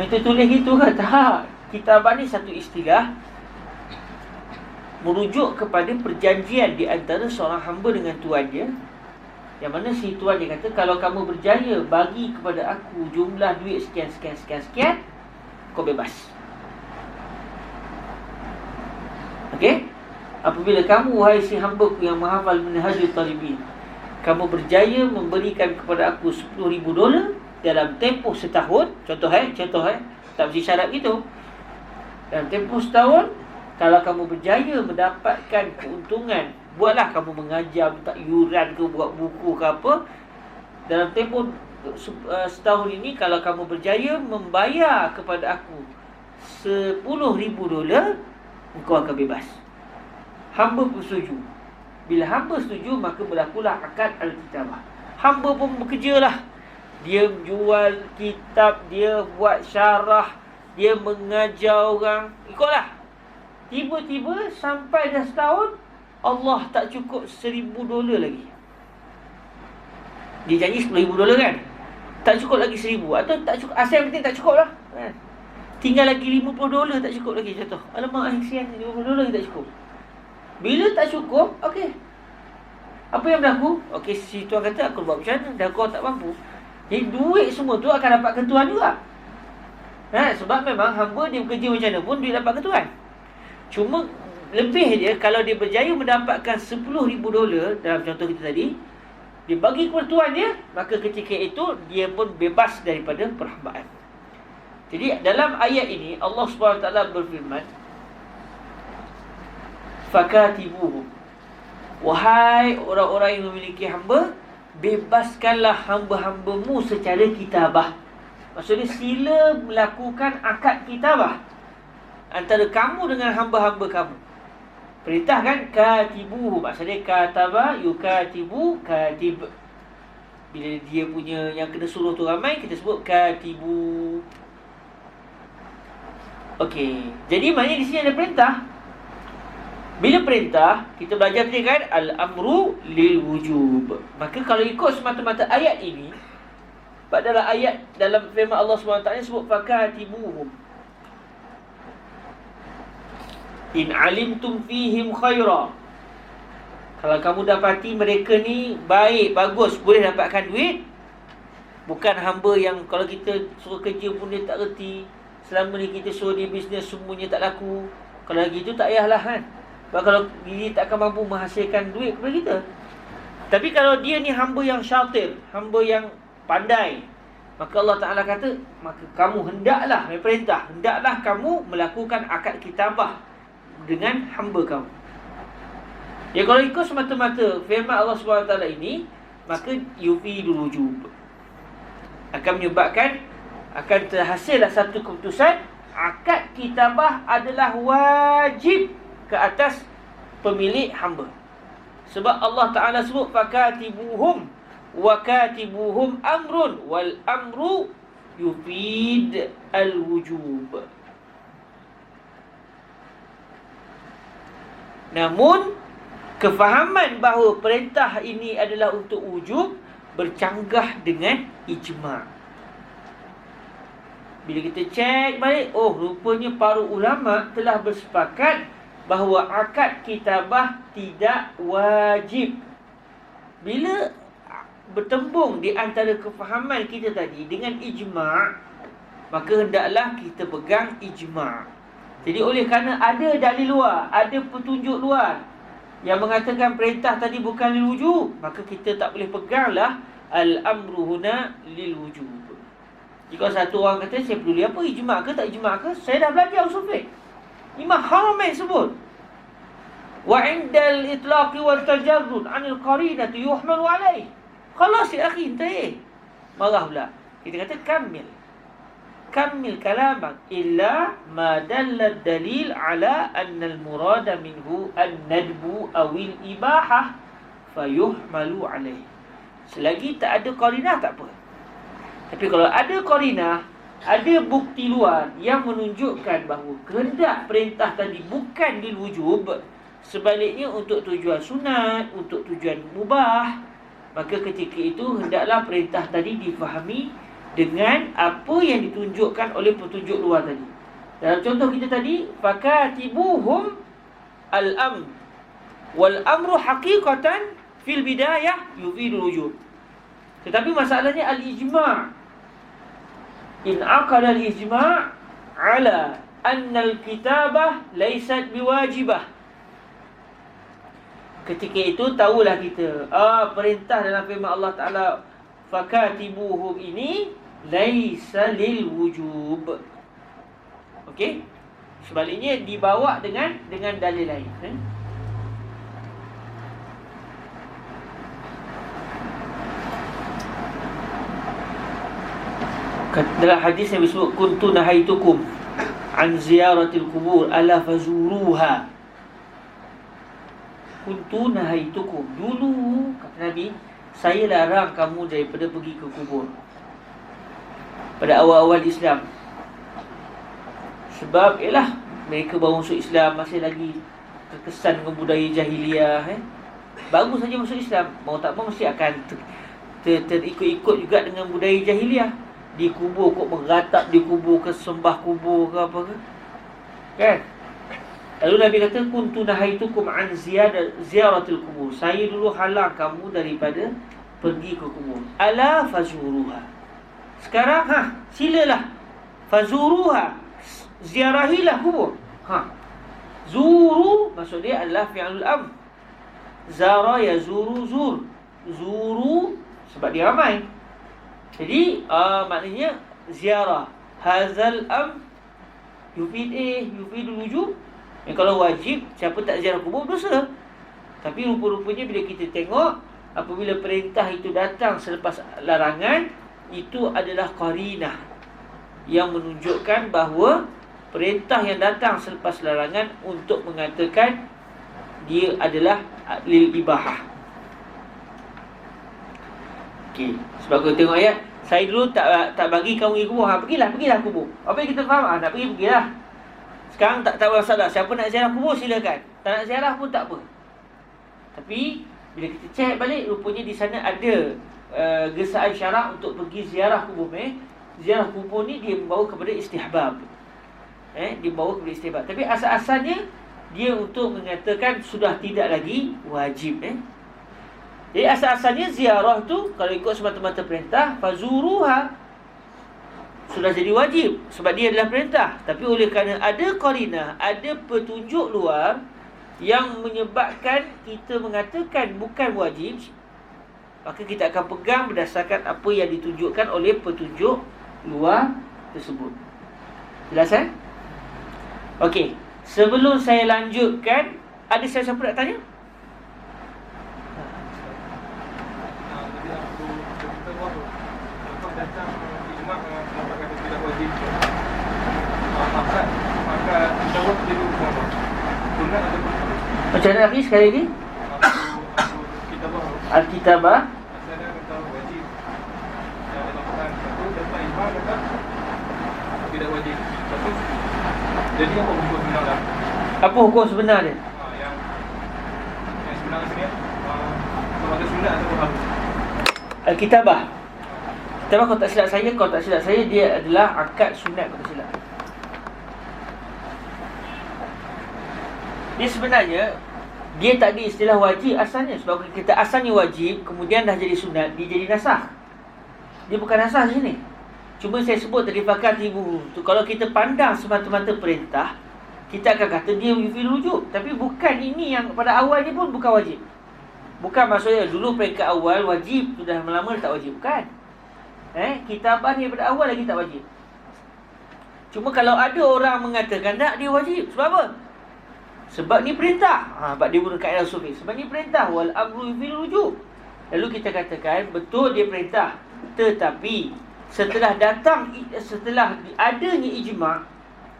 Mereka tulis gitu ke? Tak. Kitabah ni satu istilah merujuk kepada perjanjian di antara seorang hamba dengan tuan dia. Yang mana si tuan dia kata, kalau kamu berjaya bagi kepada aku jumlah duit sekian, kau bebas. Okey? Apabila kamu, wahai si hambaku yang menghafal Minhajul Talibin, kamu berjaya memberikan kepada aku $10,000 dalam tempoh setahun. Contoh tak mesti syarat gitu. Dalam tempoh setahun, kalau kamu berjaya mendapatkan keuntungan, buatlah kamu mengajar, minta yuran ke, buat buku ke apa, dalam tempoh setahun ini, kalau kamu berjaya membayar kepada aku $10,000, engkau akan bebas. Hamba pun setuju. Bila hamba setuju, maka berlakulah akad al-kitabah. Hamba pun bekerja lah. Dia jual kitab, dia buat syarah, dia mengajar orang. Ikutlah. Tiba-tiba sampai dah setahun, Allah tak cukup $1,000 lagi. Dia janji $10,000 kan? Tak cukup lagi 1,000. Atau tak cukup, asal penting tak cukup lah kan? Tinggal lagi $50 tak cukup lagi. Contoh, alamak kesian, $50 lagi tak cukup. Bila tak cukup, okey, apa yang berlaku? Okey, si tuan kata, aku buat macam mana? Dah kau tak mampu. Jadi duit semua tu akan dapat ketuan juga. Sebab memang hamba dia bekerja macam mana pun, dia dapat ketuan. Cuma lebih dia, kalau dia berjaya mendapatkan $10,000 dalam contoh kita tadi, dia bagi kepada tuan dia, maka ketika itu dia pun bebas daripada perhambaan. Jadi dalam ayat ini Allah SWT berfirman, fakatibuhum, wahai orang-orang yang memiliki hamba, bebaskanlah hamba-hambamu secara kitabah. Maksudnya sila melakukan akad kitabah antara kamu dengan hamba-hamba kamu. Perintah kan, katibuhum, maksudnya kataba yukatibu, katib. Bila dia punya yang kena suruh tu ramai, kita sebut katibu. Okey, jadi maknanya di sini ada perintah. Bila perintah, kita belajar tadi kan, al-amru lil wujub. Maka kalau ikut semata-mata ayat ini, dalam ayat, dalam firman Allah SWT sebut fakatibuhum, in alimtum fihim khaira. Kalau kamu dapati mereka ni baik, bagus, boleh dapatkan duit. Bukan hamba yang kalau kita suruh kerja pun dia tak reti. Selama ni kita suruh dia bisnes, semuanya tak laku. Kalau gitu tak payahlah kan. Sebab kalau dia tak akan mampu menghasilkan duit kepada kita. Tapi kalau dia ni hamba yang syatir, hamba yang pandai, maka Allah Ta'ala kata, maka kamu hendaklah, perintah, hendaklah kamu melakukan akad kitabah dengan hamba kamu. Ya, kalau ikut semata-mata firman Allah SWT ini, maka yufidul wujub, akan menyebabkan, akan terhasillah satu keputusan, akad kitabah adalah wajib ke atas pemilik hamba. Sebab Allah Ta'ala sebut fakatibuhum, wa katibuhum amrun, wal amru yufid al-wujub. Namun kefahaman bahawa perintah ini adalah untuk wujub bercanggah dengan ijma'. Bila kita cek balik, rupanya para ulama telah bersepakat bahawa akad kitabah tidak wajib. Bila bertembung di antara kefahaman kita tadi dengan ijma', maka hendaklah kita pegang ijma'. Jadi oleh kerana ada dalil luar, ada petunjuk luar yang mengatakan perintah tadi bukan lil wujub, maka kita tak boleh peganglah al-amru huna lil wujub. Jika satu orang kata, saya peduli apa, ijma' ke tak ijma' ke, saya dah belajar usul fiqh. Imam Haramain sebut, wa indal itlaqi wal tajarrud anil qarinati yuhmalu alaih. Khalas ya akhi, intahi. Marah pula. Kita kata kammil kalamak illa ma dalla dalil ala anna al-murada minhu an-nadbu awil ibahah fayuhmalu alaih. Selagi tak ada qarinah tak apa. Tapi kalau ada qarinah, ada bukti luar yang menunjukkan bahawa kehendak perintah tadi bukan lil wujub, sebaliknya untuk tujuan sunat, untuk tujuan mubah, maka ketika itu hendaklah perintah tadi difahami dengan apa yang ditunjukkan oleh petunjuk luar tadi. Dalam contoh kita tadi, fakatibuhum al-amr wal amru haqiqatan fil bidayah yufidul wujub. Tetapi masalahnya al-ijma'. In aqala al-ijma' ala anna al-kitabah laysat biwajibah. Ketika itu tahulah kita, perintah dalam firman Allah Ta'ala fakatibuhum ini laysa lil wujub. Okey? Sebaliknya dibawa dengan dalil lain. Dalam hadis yang disebut kuntu nahaitukum an ziyaratil kubur ala fazuruha. Kuntu nahaitukum, dulu kata Nabi, saya larang kamu daripada pergi ke kubur pada awal-awal Islam. Sebab ialah mereka baru masuk Islam, masih lagi terkesan dengan budaya jahiliah. Baru saja masuk Islam, mau tak mau mesti akan terikut-ikut juga dengan budaya jahiliah. Di kubur kok meratap, di kubur ke sembah kubur ke apa ke, kan? Lalu Nabi kata kuntu nahaitukum an ziyaratil kubur, saya dulu halang kamu daripada pergi ke kubur. Ala fazuruha. Sekarang silalah fazuruha, ziarahilah kubur. Zuru maksud dia adalah fi'lul amr. Zara yazuru zuru sebab dia ramai. Jadi maknanya ziarah hazal am yufidul wujub. Kalau wajib, siapa tak ziarah kubur dosa. Tapi rupa-rupanya bila kita tengok, apabila perintah itu datang selepas larangan, itu adalah qarinah yang menunjukkan bahawa perintah yang datang selepas larangan untuk mengatakan dia adalah lil ibahah. Okey, sebab kita tengok ayat, saya dulu tak bagi kamu pergi kubur. Pergilah kubur. Apa yang kita faham? Nak pergilah. Sekarang tak masalah. Siapa nak ziarah kubur silakan. Tak nak ziarah pun tak apa. Tapi bila kita cek balik, rupanya di sana ada gesaan syarak untuk pergi ziarah kubur. Ziarah kubur ni dia membawa kepada istihbab. Dia membawa kepada istihbab. Tapi asal-asalnya dia untuk mengatakan sudah tidak lagi wajib. Jadi asal-asalnya ziarah tu kalau ikut semata-mata perintah fazuruha, sudah jadi wajib sebab dia adalah perintah. Tapi oleh kerana ada qarinah, ada petunjuk luar yang menyebabkan kita mengatakan bukan wajib, maka kita akan pegang berdasarkan apa yang ditunjukkan oleh petunjuk luar tersebut. Jelas? Okey, sebelum saya lanjutkan, ada siapa nak tanya? Macam mana lagi sekali lagi? Al-Kitabah tidak wajib. Jadi apa hukum sebenar? Apa hukum sebenar dia? Yang sebenar sini sama ada sunat atau harus? Al-Kitabah. Kitabah kalau tak silap saya dia adalah akad sunat kalau tak silap. Dia sebenarnya dia tak ada istilah wajib asalnya. Sebab kita asalnya wajib, kemudian dah jadi sunat, dia jadi nasakh. Dia bukan nasakh di sini. Cuma saya sebut tadi fakatibuhum tu, kalau kita pandang semata-mata perintah, kita akan kata dia yufidul wujub. Tapi bukan ini yang pada awal ni pun bukan wajib. Bukan maksudnya dulu peringkat awal wajib, sudah lama tak wajib. Bukan. Kitabah ni pada awal lagi tak wajib. Cuma kalau ada orang mengatakan tak, dia wajib. Sebab apa? Sebab ni perintah. Sebab dia guna kaedah sufi. Sebab ni perintah. Wal amru yufidul wujub. Lalu kita katakan betul dia perintah. Tetapi setelah adanya ijma'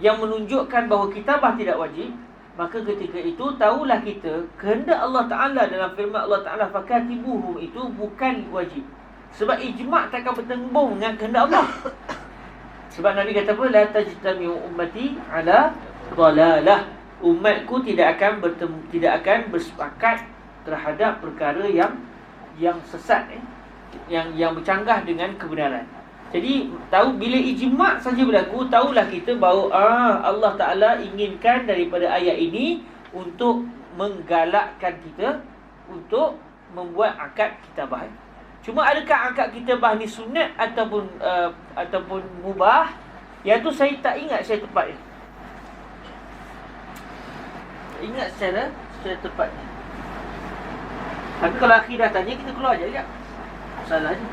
yang menunjukkan bahawa kitabah tidak wajib, maka ketika itu tahulah kita kehendak Allah Ta'ala dalam firman Allah Ta'ala fakatibuhum itu bukan wajib. Sebab ijma' takkan bertembung dengan kehendak Allah. Sebab Nabi kata apa? La tajtami'u ummati ala dhalalah. Umatku tidak akan bersepakat terhadap perkara yang sesat, yang bercanggah dengan kebenaran. Jadi tahu bila ijma' saja berlaku, tahulah kita bahawa Allah Ta'ala inginkan daripada ayat ini untuk menggalakkan kita untuk membuat akad kitabah. Cuma adakah akad kitabah ni sunat ataupun mubah? Yang tu saya tak ingat saya tepatnya. Tak ingat secara tepatnya. Tapi kalau akhir dah tanya, kita keluar je sekejap. Salah je.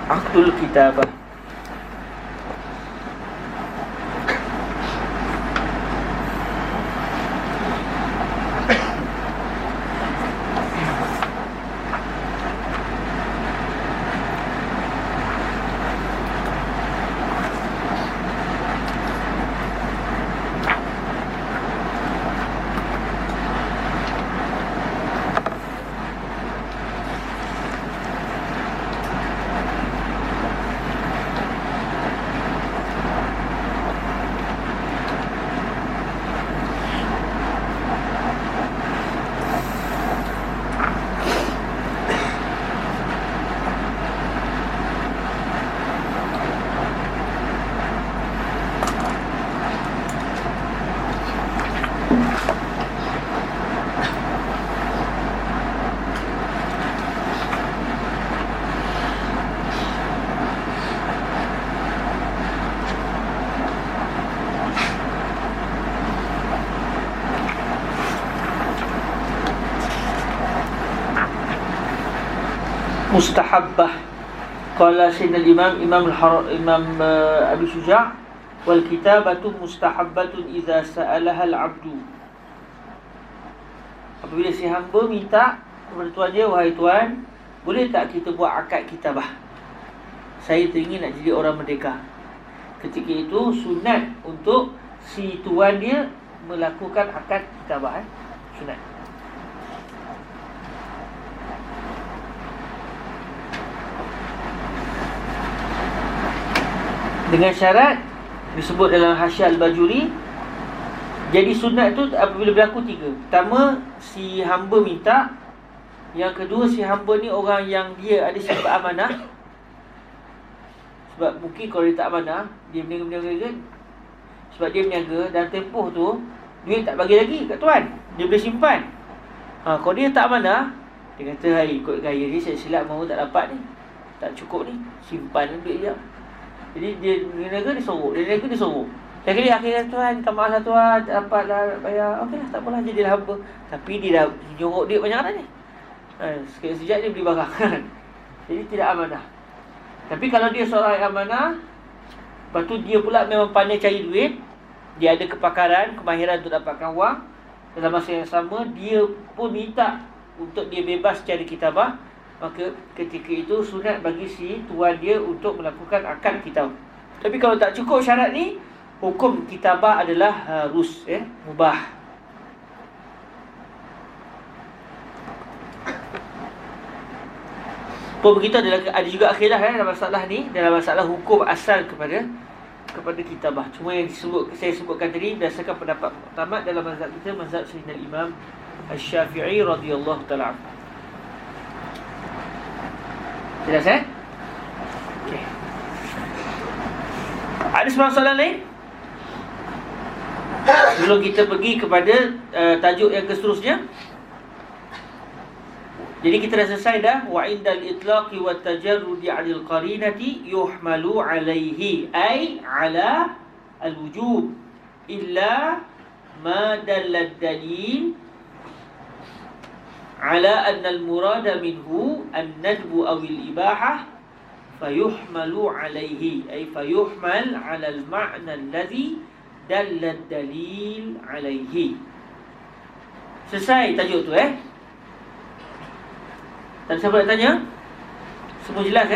Aqdul kitabah. Mustahabbah. Qala Sayyidina Imam Abi Syuja' wal kitabatu mustahabbatun idza sa'alaha al-'abdu. Apabila si hamba minta kepada tuan dia, wahai tuan, boleh tak kita buat akad kitabah? Saya teringin nak jadi orang merdeka. Ketika itu sunat untuk si tuan dia melakukan akad kitabah. Sunat. Dengan syarat disebut dalam Hasyiah Al-Bajuri. Jadi sunat tu apabila berlaku 3. Pertama, si hamba minta. Yang kedua, si hamba ni orang yang dia ada sifat amanah. Sebab mungkin kalau dia tak amanah, dia berniaga. Sebab dia berniaga dan tempoh tu duit tak bagi lagi kat tuan, dia boleh simpan. Kalau dia tak amanah, dia kata, hai, ikut gaya ni saya silap mahu tak dapat ni, tak cukup ni, simpan duit je. Jadi dia niaga dia sorok. Lagi akhirnya, tuan, tak maaf lah tuan, tak dapat lah nak bayar. Okey lah, tak apalah, jadilah hamba. Tapi dia dah jorok duit banyak dah ni. Sekejap sejak dia beli barang. Jadi tidak amanah. Tapi kalau dia seorang yang amanah, lepas tu dia pula memang pandai cari duit, dia ada kepakaran, kemahiran untuk dapatkan wang, dalam masa yang sama dia pun minta untuk dia bebas secara kitabah, maka ketika itu sunat bagi si tuan dia untuk melakukan akad kitabah. Tapi kalau tak cukup syarat ni, hukum kitabah adalah harus mubah. Pun begitu ada juga akhirah dalam masalah ni, dalam masalah hukum asal kepada kitabah. Cuma yang saya sebutkan tadi berdasarkan pendapat pertama dalam mazhab kita, mazhab Sayyidina Imam Asy-Syafi'i radhiyallahu ta'ala. Jelas okey. Ada soalan lain? Sebelum kita pergi kepada tajuk yang seterusnya. Jadi kita dah selesai dah. Wa indal itlaqi wat tajarrudi 'anil qarinati yuhmalu 'alaihi, ay 'ala al-wujub illa ma dalla ad-dalil 'ala anna al-murada minhu an-nadbu aw al-ibahah fayuhmalu 'alaihi, ay fayuhmal 'ala al-ma'na alladhi dalla ad-dalil 'alaihi. Selesai tajuk tu Dan siapa nak tanya? Semua jelas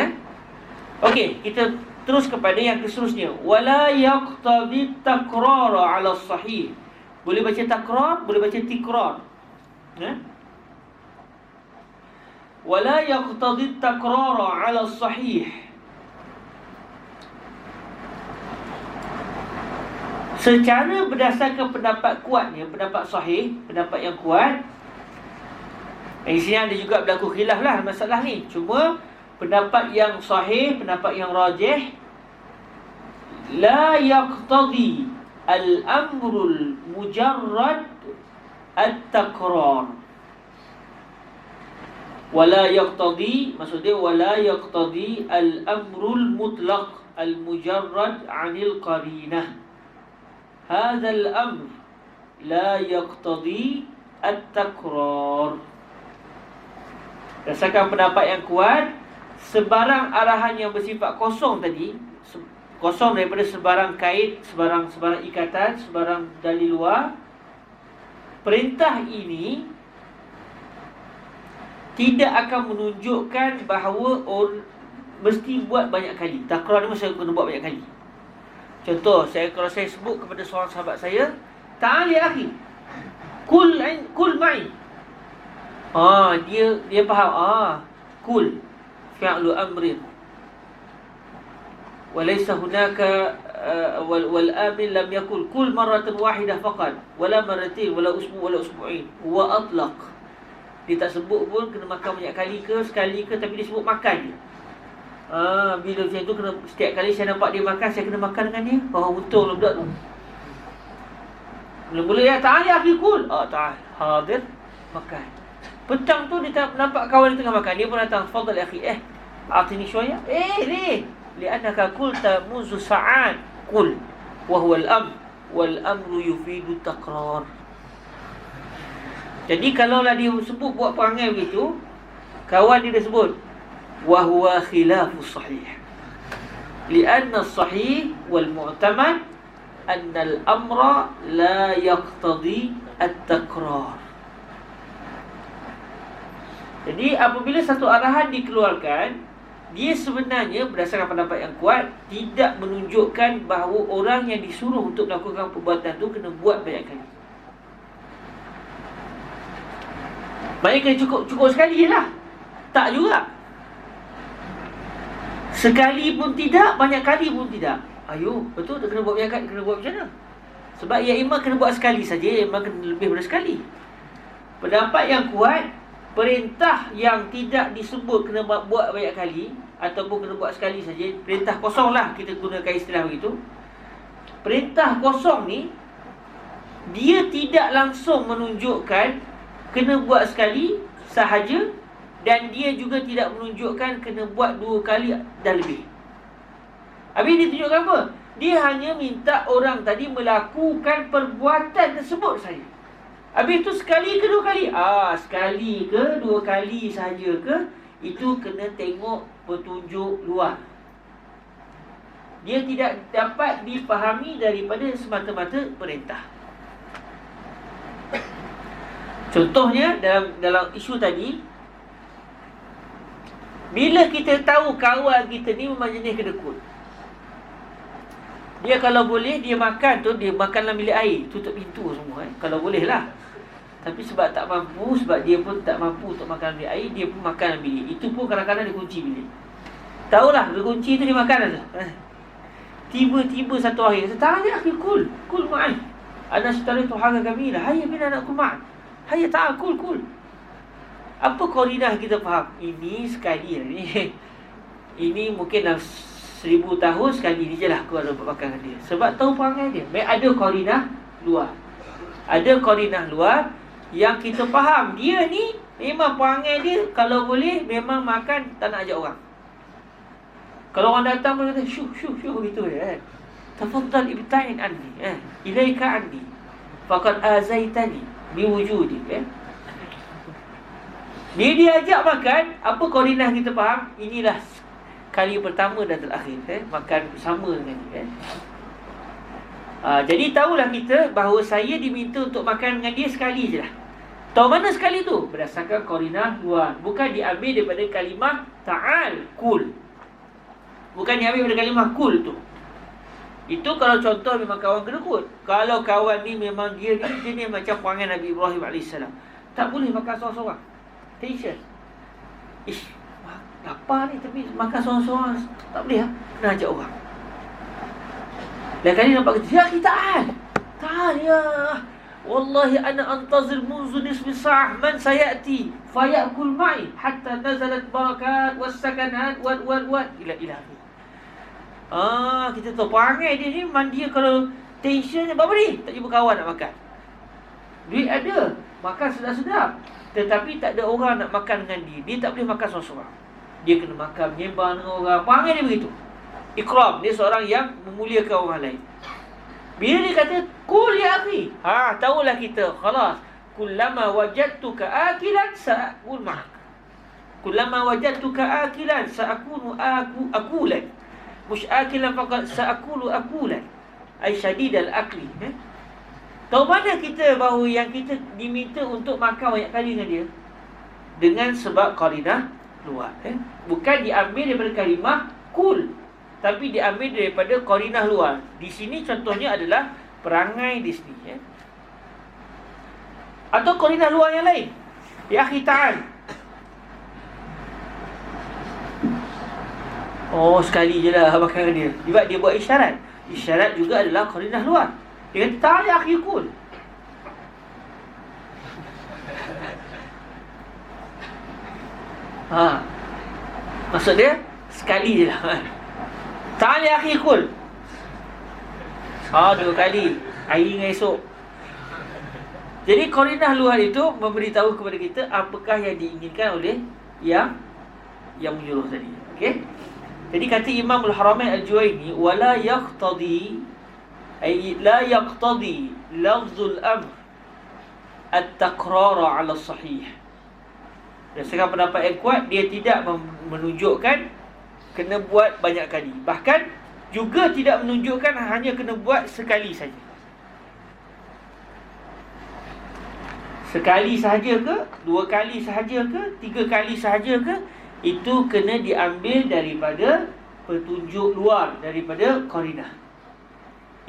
Okey, kita terus kepada yang seterusnya. Wala yaqtadi takrar 'ala sahih. Boleh baca takrar, boleh baca tikrar. Wala yaqtadi takrar 'ala sahih. Secara berdasarkan pendapat kuatnya, pendapat sahih, pendapat yang kuat. Di sini ada juga berlaku khilaf lah masalah ni. Cuma pendapat yang sahih, pendapat yang rajih, la yaqtadi al-amrul mujarrad at-takrar. Wala yaqtadi, maksudnya wala yaqtadi al-amrul mutlaq al-mujarrad 'anil qarinah. Hadha al-amr la yaqtadi at-takrar. Berdasarkan pendapat yang kuat, sebarang arahan yang bersifat kosong tadi, kosong daripada sebarang kait, sebarang ikatan, sebarang dalil luar, perintah ini tidak akan menunjukkan bahawa mesti buat banyak kali. Takrar ni mesti kena buat banyak kali. Contoh, kalau saya sebut kepada seorang sahabat saya, ta'al ya akhi, kul ma'i. Dia faham. Kul fi'lu amrin. Walaysa hunaka wal amil lam yakul kul marratan wahidah faqat, wala marratin, wala usbu'in. Wa atlaq. Dia tak sebut pun kena makan banyak kali ke, sekali ke, tapi dia sebut makan je. Bila macam tu, kena setiap kali saya nampak dia makan, saya kena makan dengan dia. Betul lah budak tu. Mula-mula ta'al ya akhi kul. Ta'al, hadir, makan. Petang tu dia nampak kawan dia tengah makan, dia pun datang, fadal ya akhi, atini syuaya. Ni li'annaka qulta munzu sa'at qul wa huwa al-amr wal amru yufidu takrar. Jadi kalaulah dia sebut buat perangai begitu, kawan dia dah sebut wa huwa khilafus sahih, li'anna as-sahih wal mu'tamad anna al-amra la yaqtadi at-takrar. Jadi apabila satu arahan dikeluarkan, dia sebenarnya berdasarkan pendapat yang kuat tidak menunjukkan bahawa orang yang disuruh untuk melakukan perbuatan tu kena buat banyak kali. Maksudnya kena cukup sekali je lah. Tak juga. Sekali pun tidak, banyak kali pun tidak. Betul tak kena buat banyak kali, kena buat macam mana? Sebab ya imam kena buat sekali saja, imam kena lebih daripada sekali. Pendapat yang kuat, perintah yang tidak disebut kena buat banyak kali ataupun kena buat sekali saja, perintah kosong lah, kita gunakan istilah begitu. Perintah kosong ni, dia tidak langsung menunjukkan kena buat sekali sahaja, dan dia juga tidak menunjukkan kena buat 2 kali dan lebih. Habis dia tunjukkan apa? Dia hanya minta orang tadi melakukan perbuatan tersebut saja. Habis tu sekali ke 2 kali? Sekali ke 2 kali sahaja ke? Itu kena tengok petunjuk luar. Dia tidak dapat dipahami daripada semata-mata perintah. Contohnya dalam isu tadi, bila kita tahu kawan kita ni memang jenis kedekut, dia kalau boleh dia makan tu, dia makan dalam bilik air, tutup pintu semua kalau boleh lah. Tapi sebab tak mampu, sebab dia pun tak mampu untuk makan bilik air, dia pun makan dalam bilik. Itu pun kadang-kadang dia kunci bilik. Tahulah, dia kunci tu dia makan saja. Tiba-tiba satu hari, tanya akhi kul ma'an. Ana sytaritu haga kamila. Hayya bina nakul ma'an. Hayya ta'al kul. Apa koordinat kita faham? Ini sekali lah ni. Ini mungkin dalam 1000 tahun sekali ni je lah aku ada makan dengan dia. Sebab tahu perangai dia. Ada koordinat luar. Ada koordinat luar yang kita faham dia ni Memang perangai dia kalau boleh memang makan tak nak ajak orang. Kalau orang datang pun kata syuh gitu Tafaddal ibta'in anni ilaika anni faqad azaitani biwujudi Dia diajak makan, apa korinah kita faham? Inilah kali pertama dan terakhir makan bersama dengan dia Jadi tahulah kita bahawa saya diminta untuk makan dengan dia sekali je lah. Tahu mana sekali tu? Berdasarkan korinah luar. Bukan diambil daripada kalimah ta'al, kul. Bukan diambil daripada kalimah kul tu. Itu kalau contoh memang kawan kedekut. Kalau kawan ni memang dia ni macam perangai Nabi Ibrahim AS. Tak boleh makan seorang-seorang. Tension. Lapar ni tapi makan seorang-seorang tak boleh lah. Kena ajak orang. Dan kali nampak kata, ya kita ta'al ya. Wallahi ana antazir munzu nisfi sa'ah man sayati fayakul ma'i hatta nazalat barakat wassakanat wat ila ilahi. Kita tahu perangai dia ni mandi kalau tension apa ni? Tak jumpa kawan nak makan. Duit ada, makan sedap-sedap. Tetapi tak ada orang nak makan dengan dia. Dia tak boleh makan seorang-seorang. Dia kena makan menyembah dengan orang. Perangai dia begitu. Ikram, dia seorang yang memuliakan orang lain. Bila dia kata kul ya akhi, tahulah kita khalas. Kullama wajadtuka akilan sa'akul ma'ak. Kullama wajadtuka akilan sa'akunu akulan. Mush akilan faqad sa'akulu akulan. Ay syadidal akli. Tahu mana kita bahawa yang kita diminta untuk makan banyak kali dengan dia? Dengan sebab qarinah luar. Bukan diambil daripada kalimah kul, tapi diambil daripada qarinah luar. Di sini contohnya adalah perangai di sini atau qarinah luar yang lain. Ya akhi ta'al. Sekali je lah makan dengan dia. Sebab dia buat isyarat. Isyarat juga adalah qarinah luar. Dia kata ta'al ya akhi kul. Maksud dia sekali je lah. Ta'al ya akhi kul. 2 kali. Hari dengan esok. Jadi qarinah luar itu memberitahu kepada kita apakah yang diinginkan oleh yang menyuruh tadi. Okey. Jadi kata Imam Al-Haramain Al-Juwaini, wala yaqtadi ay la yaqtadi lafzul amr at-taqrar 'ala sahih. Berdasarkan pendapat yang kuat, dia tidak menunjukkan kena buat banyak kali. Bahkan juga tidak menunjukkan hanya kena buat sekali saja. Sekali sahaja ke, 2 kali sahaja ke, 3 kali sahaja ke, itu kena diambil daripada petunjuk luar, daripada qarinah.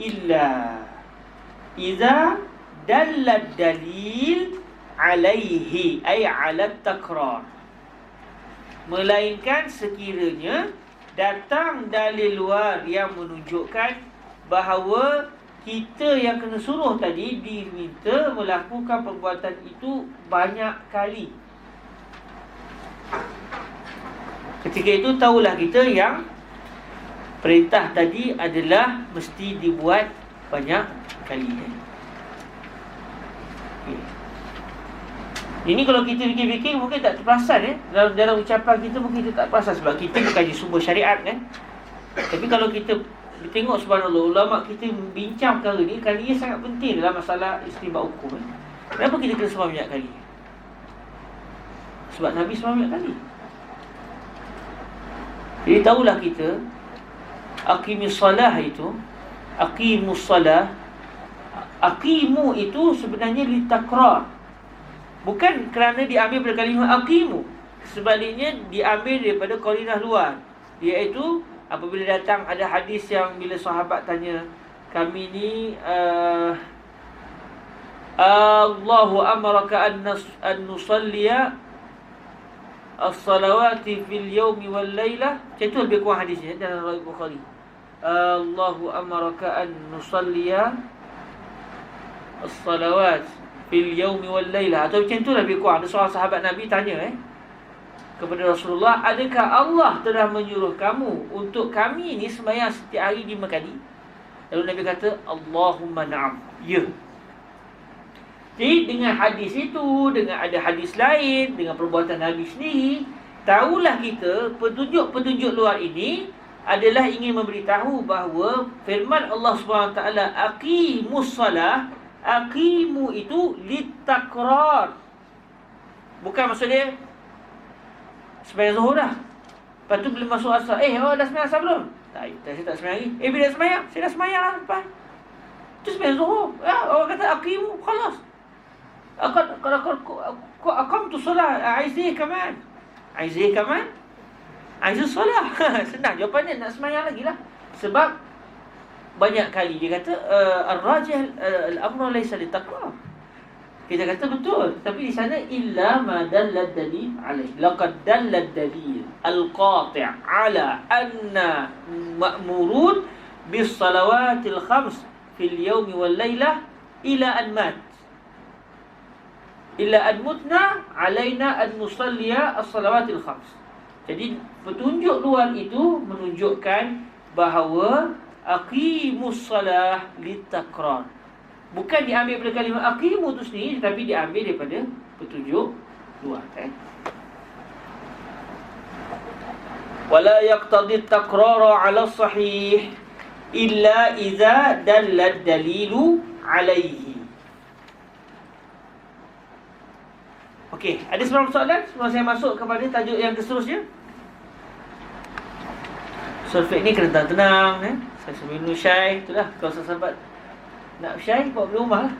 Illa iza dallad dalil alaihi ay ala takrar. Melainkan sekiranya datang dalil luar yang menunjukkan bahawa kita yang kena suruh tadi diminta melakukan perbuatan itu banyak kali. Ketika itu tahulah kita yang perintah tadi adalah mesti dibuat banyak kali. Ini kalau kita fikir-fikir mungkin tak terperasan dalam ucapan kita mungkin kita tak perasan sebab kita mengkaji sumber syariat Tapi kalau kita tengok subhanallah, ulama kita bincang perkara ni kerana ia sangat penting dalam masalah istinbat hukum. Kenapa kita kena sembah banyak kali? Sebab Nabi sembah banyak kali. Jadi tahulah kita aqimis salah itu, aqimus salah, aqimu itu sebenarnya litakrar. Bukan kerana diambil daripada kalimah aqimu. Sebaliknya diambil daripada qarinah luar, iaitu apabila datang ada hadis yang bila sahabat tanya, kami ni Allahu amaraka an nusalliya as-salawati fil yawmi wal laylah. Macam tu lebih kurang hadisnya dalam riwayat Bukhari. Allahu amaraka an nusalliya as-salawat fil yawmi wal laylah. Atau macam tu lebih kurang. Ada seorang sahabat Nabi tanya kepada Rasulullah, adakah Allah telah menyuruh kamu untuk kami ni sembahyang setiap hari 5 kali? Lalu Nabi kata, Allahumma na'am. Ya. Jadi dengan hadis itu, dengan ada hadis lain, dengan perbuatan Nabi sendiri, tahulah kita petunjuk-petunjuk luar ini adalah ingin memberitahu bahawa firman Allah SWT, aqimus salah, aqimu itu litakrar. Bukan maksud dia sembahyang zuhur dah, lepas tu bila masuk asar, dah sembahyang asar belum? Tak, saya tak sembahyang lagi. Bila sembahyang? Saya dah sembahyang lah lepas. Tu sembahyang zuhur. Orang kata aqimu, khalas. Akam tu solat, aizih kaman. Aizih kaman? Aizih solat. Senang jawapannya, nak sembahyang lagi lah. Sebab banyak kali dia kata ar-rajih al-amru laysa litakrar. Kita kata betul, tapi di sana illa ma dallad dalil alaih. Laqad dallad dalil al-qati' ala anna ma'murun bis salawatil khams fil yawmi wal laylah ila an mat. Illa an mutna alaina an nusalliya as-salawatil khams. Jadi petunjuk luar itu menunjukkan bahawa aqimus salah litakrar. Bukan diambil daripada kalimah aqimu tu sendiri, tapi diambil daripada petunjuk luar. Wala yaqtadi at-takrara 'ala as-sahih illa idza dalla ad-dalilu 'alayhi. Okey, ada sebelum soalan sebelum saya masuk kepada tajuk yang seterusnya. Solfik ni kena tenang-tenang, Saya sambil minum syai, itulah kalau sahabat nak syai bawa pergi rumah lah.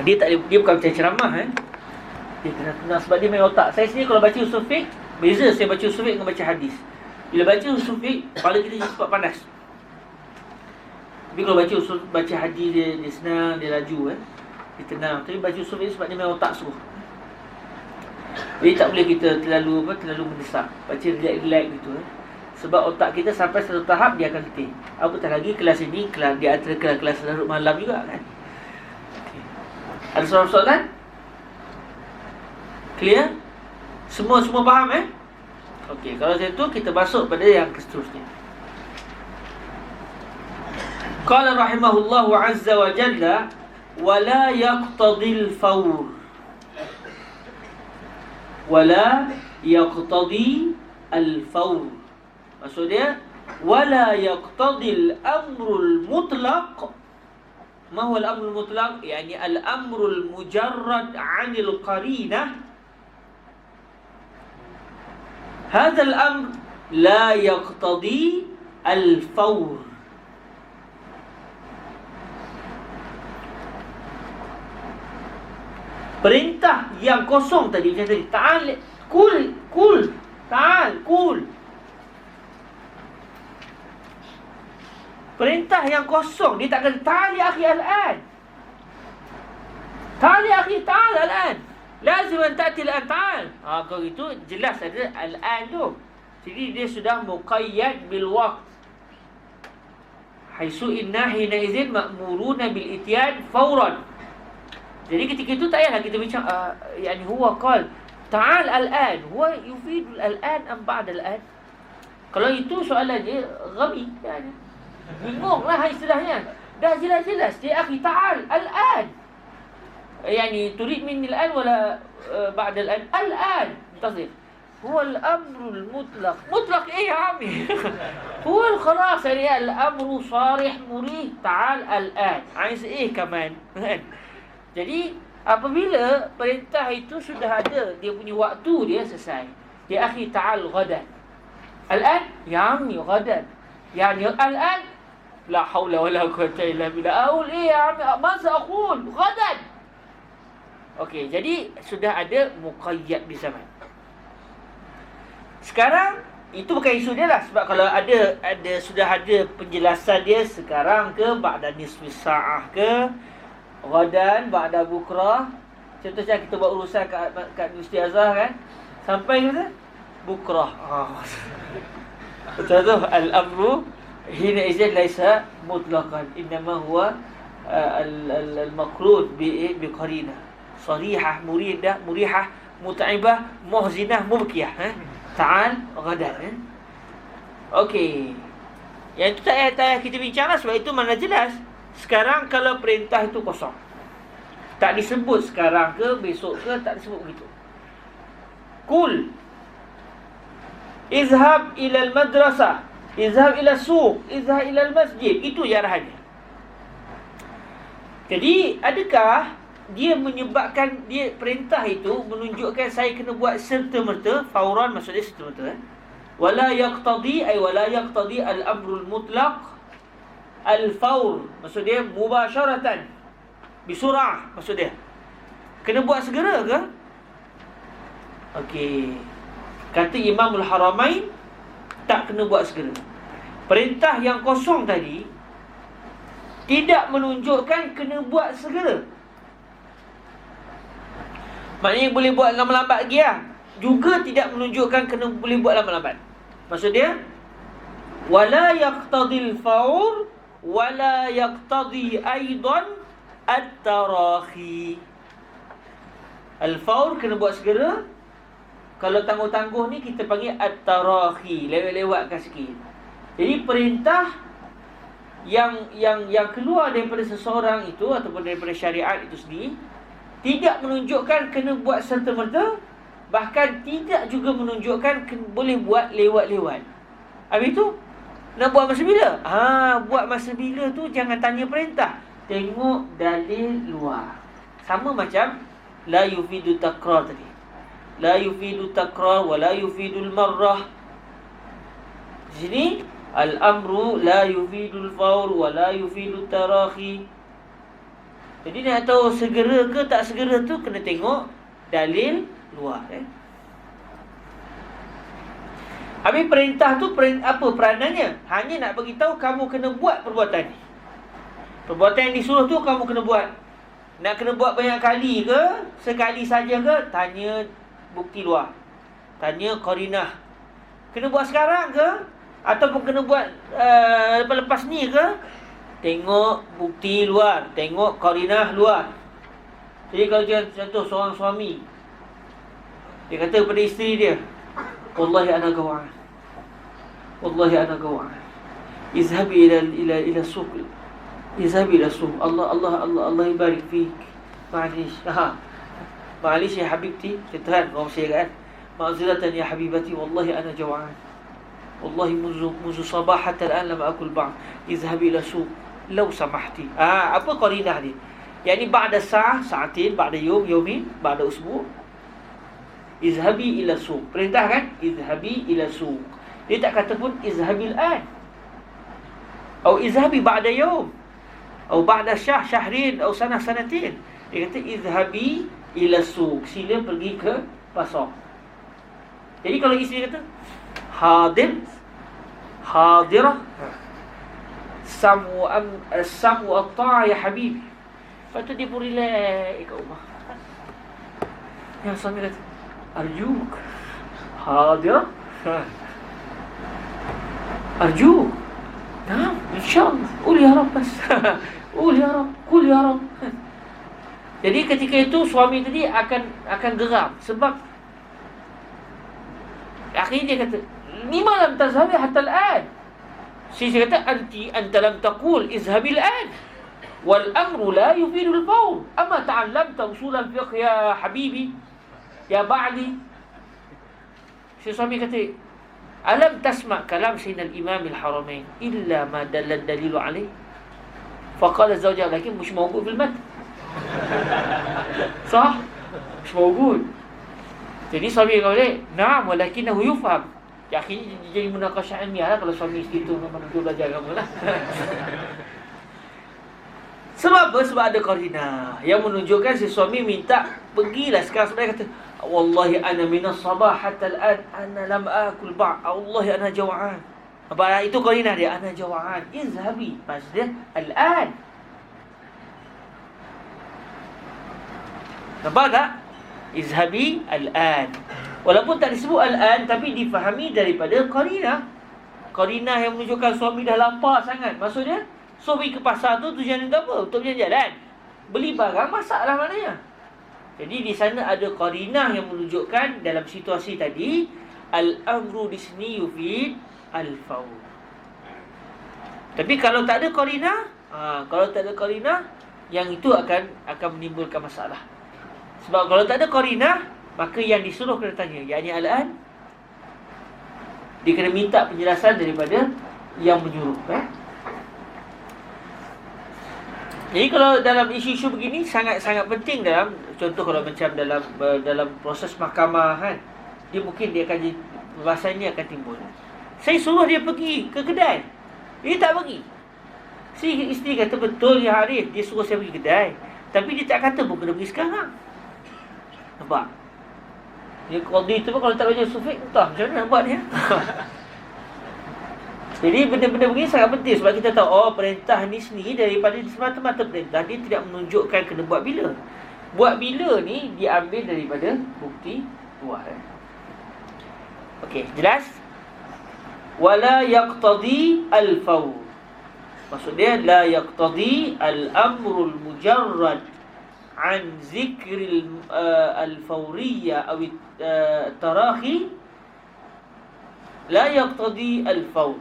Dia bukan macam ceramah, Dia kena tenang sebab dia main otak. Saya sendiri kalau baca usul fiqh, beza saya baca usul fiqh dengan baca hadis. Bila baca usul fiqh, kepala kita cepat panas. Tapi kalau baca hadis dia senang, dia laju, dia tenang. Tapi baca usul fiqh sebab dia main otak suruh. Jadi tak boleh kita terlalu mendesak. Baca relax gitu, Sebab otak kita sampai satu tahap dia akan letih. Apatah lagi kelas ini di antara kelas larut malam juga kan. Okay. Ada soalan? Clear? Semua faham Okey, kalau macam tu kita masuk pada yang seterusnya. Qala rahimahullahu azza wa jalla wala yaqtadil fawr. Wala yaqtadi al-fawr. Maksud dia wala yaqtadil amrul mutlaq. Ma huwa al-amrul mutlaq? Yani al-amrul mujarrad 'anil qarinah. Hadha al-amr la yaqtadi al-fawr. Perintah yang kosong tadi macam tadi, ta'al kul ta'al kul. Perintah yang kosong, dia tak kata ta'al ya akhi al-an. Ta'al ya akhi ta'al al-an. Lazim an ta'ti al-an ta'al. Kalau itu jelas ada al-an tu. Jadi dia sudah muqayyad bil waqt. Haisu inna hina izin ma'muruna bil ityan fawran. Jadi ketika itu tak payahlah kita bincang yani huwa qal ta'al al-an, huwa yufidu al-an am ba'da al-an. Kalau itu soalan dia ghabi yani. Bingunglah istilahnya. Dah jelas-jelas dia akhi ta'al al-an. Yani turid minni al-an wala ba'da al-an. Al-an. Tafsir. Huwa al-amrul mutlaq. Mutlaq ya ami. Huwa al-khalas yani al-amru sarih murih ta'al al-an. Ais kaman. Jadi apabila perintah itu sudah ada, dia punya waktu dia selesai. Ya akhi ta'al ghadan. Al-an ya ammi ghadan. Yani al-an la haula wala quwwata illa billah. Aqul ya ammi ma sa'qul ghadan. Okey, jadi sudah ada muqayyad di zaman. Sekarang itu bukan isu dia lah, sebab kalau ada sudah ada penjelasan dia sekarang ke ba'da nisfi sa'ah ke ghadan ba'da bukrah. Contohnya kita buat urusan kat Universiti Azhar kan, sampai kata bukrah. Betul tu al-amru hina izin laisa mutlaqan, innama huwa al-maqrun bi qarina sarihah muridah murihah mut'ibah muhzinah mubkiyah. Ta'al ghadan. Okey. Yang itu tak payah kita bincang lah, sebab itu mana jelas. Sekarang kalau perintah itu kosong, tak disebut sekarang ke besok ke, tak disebut begitu. Kul izhab ila al-madrasah, izhab ila suq, izhab ila al-masjid. Itu je arahannya. Jadi adakah dia menyebabkan, dia perintah itu menunjukkan saya kena buat serta-merta, fauran maksudnya serta-merta, wala yaqtadi ay wala yaqtadi al-amrul mutlaq al-faur, maksudnya mubasharatan bisur'ah, maksudnya kena buat segera ke? Okey, kata Imamul Haramain, tak kena buat segera. Perintah yang kosong tadi tidak menunjukkan kena buat segera. Maknanya boleh buat lama-lambat lagi lah. Juga tidak menunjukkan kena boleh buat lama-lambat. Maksudnya wala yaqtadil faur wala yaqtadi aidan at-tarahi. Al-faur kena buat segera. Kalau tangguh-tangguh ni kita panggil at-tarahi, lewat-lewatkan sikit. Jadi perintah yang keluar daripada seseorang itu ataupun daripada syariat itu sendiri tidak menunjukkan kena buat serta-merta, bahkan tidak juga menunjukkan boleh buat lewat-lewat. Habis tu nak buat masa bila? Buat masa bila tu jangan tanya perintah, tengok dalil luar. Sama macam la yufidu takrar tadi. La yufidu takrar wa la yufidul marrah. Di sini al-amru la yufidul faur wa la yufidul tarahi. Jadi nak tahu segera ke tak segera tu kena tengok dalil luar. Habis perintah tu apa peranannya? Hanya nak bagi tahu kamu kena buat perbuatan ni. Perbuatan yang disuruh tu kamu kena buat. Nak kena buat banyak kali ke, sekali saja ke, tanya bukti luar. Tanya qarinah. Kena buat sekarang ke, ataupun kena buat lepas-lepas ni ke? Tengok bukti luar, tengok qarinah luar. Jadi kalau contoh seorang suami, dia kata kepada isteri dia, wallahi ana gawa'an, wallahi ana gawa'an, izhabi ila suq, izhabi ila suq, Allah barik fik, ma'lish, ma'lish ya habibti, katakan orang saya kan, ma'ziratan ya habibati, wallahi ana jawa'an, wallahi munzu sabah hatta al-an lam akul ba'd, izhabi ila suq law samahti. Apa qarinah dia? Yani ba'da sa'atin, ba'da yawmin, ba'da usbu', izhabi ila suq. Perintah kan? Izhabi ila suq. Dia tak kata pun izhabil an, atau izhabi ba'da yawm, atau ba'da syahrin, atau sanatin. Dia kata izhabi ila suq, sila pergi ke pasar. Jadi kalau isteri kata hadirah, samu at-ta'a ya habibi, lepas tu dia pun relax kat rumah. Yang suami kata arjuk hadir, arjuk, insyaAllah, ul ya Rab bas, ul ya Rab, kul ya Rab. Jadi ketika itu suami tadi akan geram, sebab akhirnya dia kata lima lam tazhabi hatta al-an. Saya kata anta lam taqul izhabil an wal amru la yufidu al-fawr. Ama ta'allamta usul al-fiqh ya habibi ya ba'li. Si suami kata alam tasma' kalam sayyidina al-imam al-haramain illa ma dalla ad-dalil alayh. Faqala zawjah lakin mش موجود في المتن. صح؟ مش موجود. Jadi suami kata na'am walakinahu yufham. Ya, akhirnya jadi munaqashah ilmiah lah kalau suami isteri tu memang duduk belajar agama lah. Sebab apa? Sebab ada qarinah yang menunjukkan si suami minta pergilah sekarang. Sebenarnya kata wallahi ana minas sabah hatta al-an ana lam akul ba', wallahi ana jawa'an. Apa itu qarinah dia? Ana jawa'an, izhabi, maksudnya al-an. Nampak tak? Izhabi al-an. Walaupun tak disebut al-an, tapi difahami daripada qarinah. Qarinah yang menunjukkan suami dah lapar sangat. Maksudnya suami ke pasar tu tujuan untuk apa? Untuk berjalan, beli barang, masak lah maknanya. Jadi di sana ada qarinah yang menunjukkan dalam situasi tadi al-amru di sini yufid al-fawr. Tapi kalau tak ada qarinah, kalau tak ada qarinah, yang itu akan menimbulkan masalah. Sebab kalau tak ada qarinah, maka yang disuruh kena tanya, yakni al-an, dia kena minta penjelasan daripada yang menyuruh. Jadi kalau dalam isu-isu begini sangat-sangat penting dalam, contoh kalau macam dalam proses mahkamah kan, dia akan perbahasan ni akan timbul. Saya suruh dia pergi ke kedai, dia tak pergi. Si isteri kata, betul ya Harif, dia suruh saya pergi kedai, tapi dia tak kata pun kena pergi sekarang. Nampak? Dia qadi tu pun kalau tak baca Sufiq, entah macam mana nak buat dia. Jadi benda-benda begini sangat penting. Sebab kita tahu, perintah ni sendiri daripada semata-mata perintah, dia tidak menunjukkan kena buat bila. Buat bila ni diambil daripada bukti luar. Okey, jelas? Wala yaqtadi al-fawr. Maksud dia, la yaqtadi al-amrul mujarrad an zikril al-fawriyya aw tarahi. La yaqtadi al-fawr.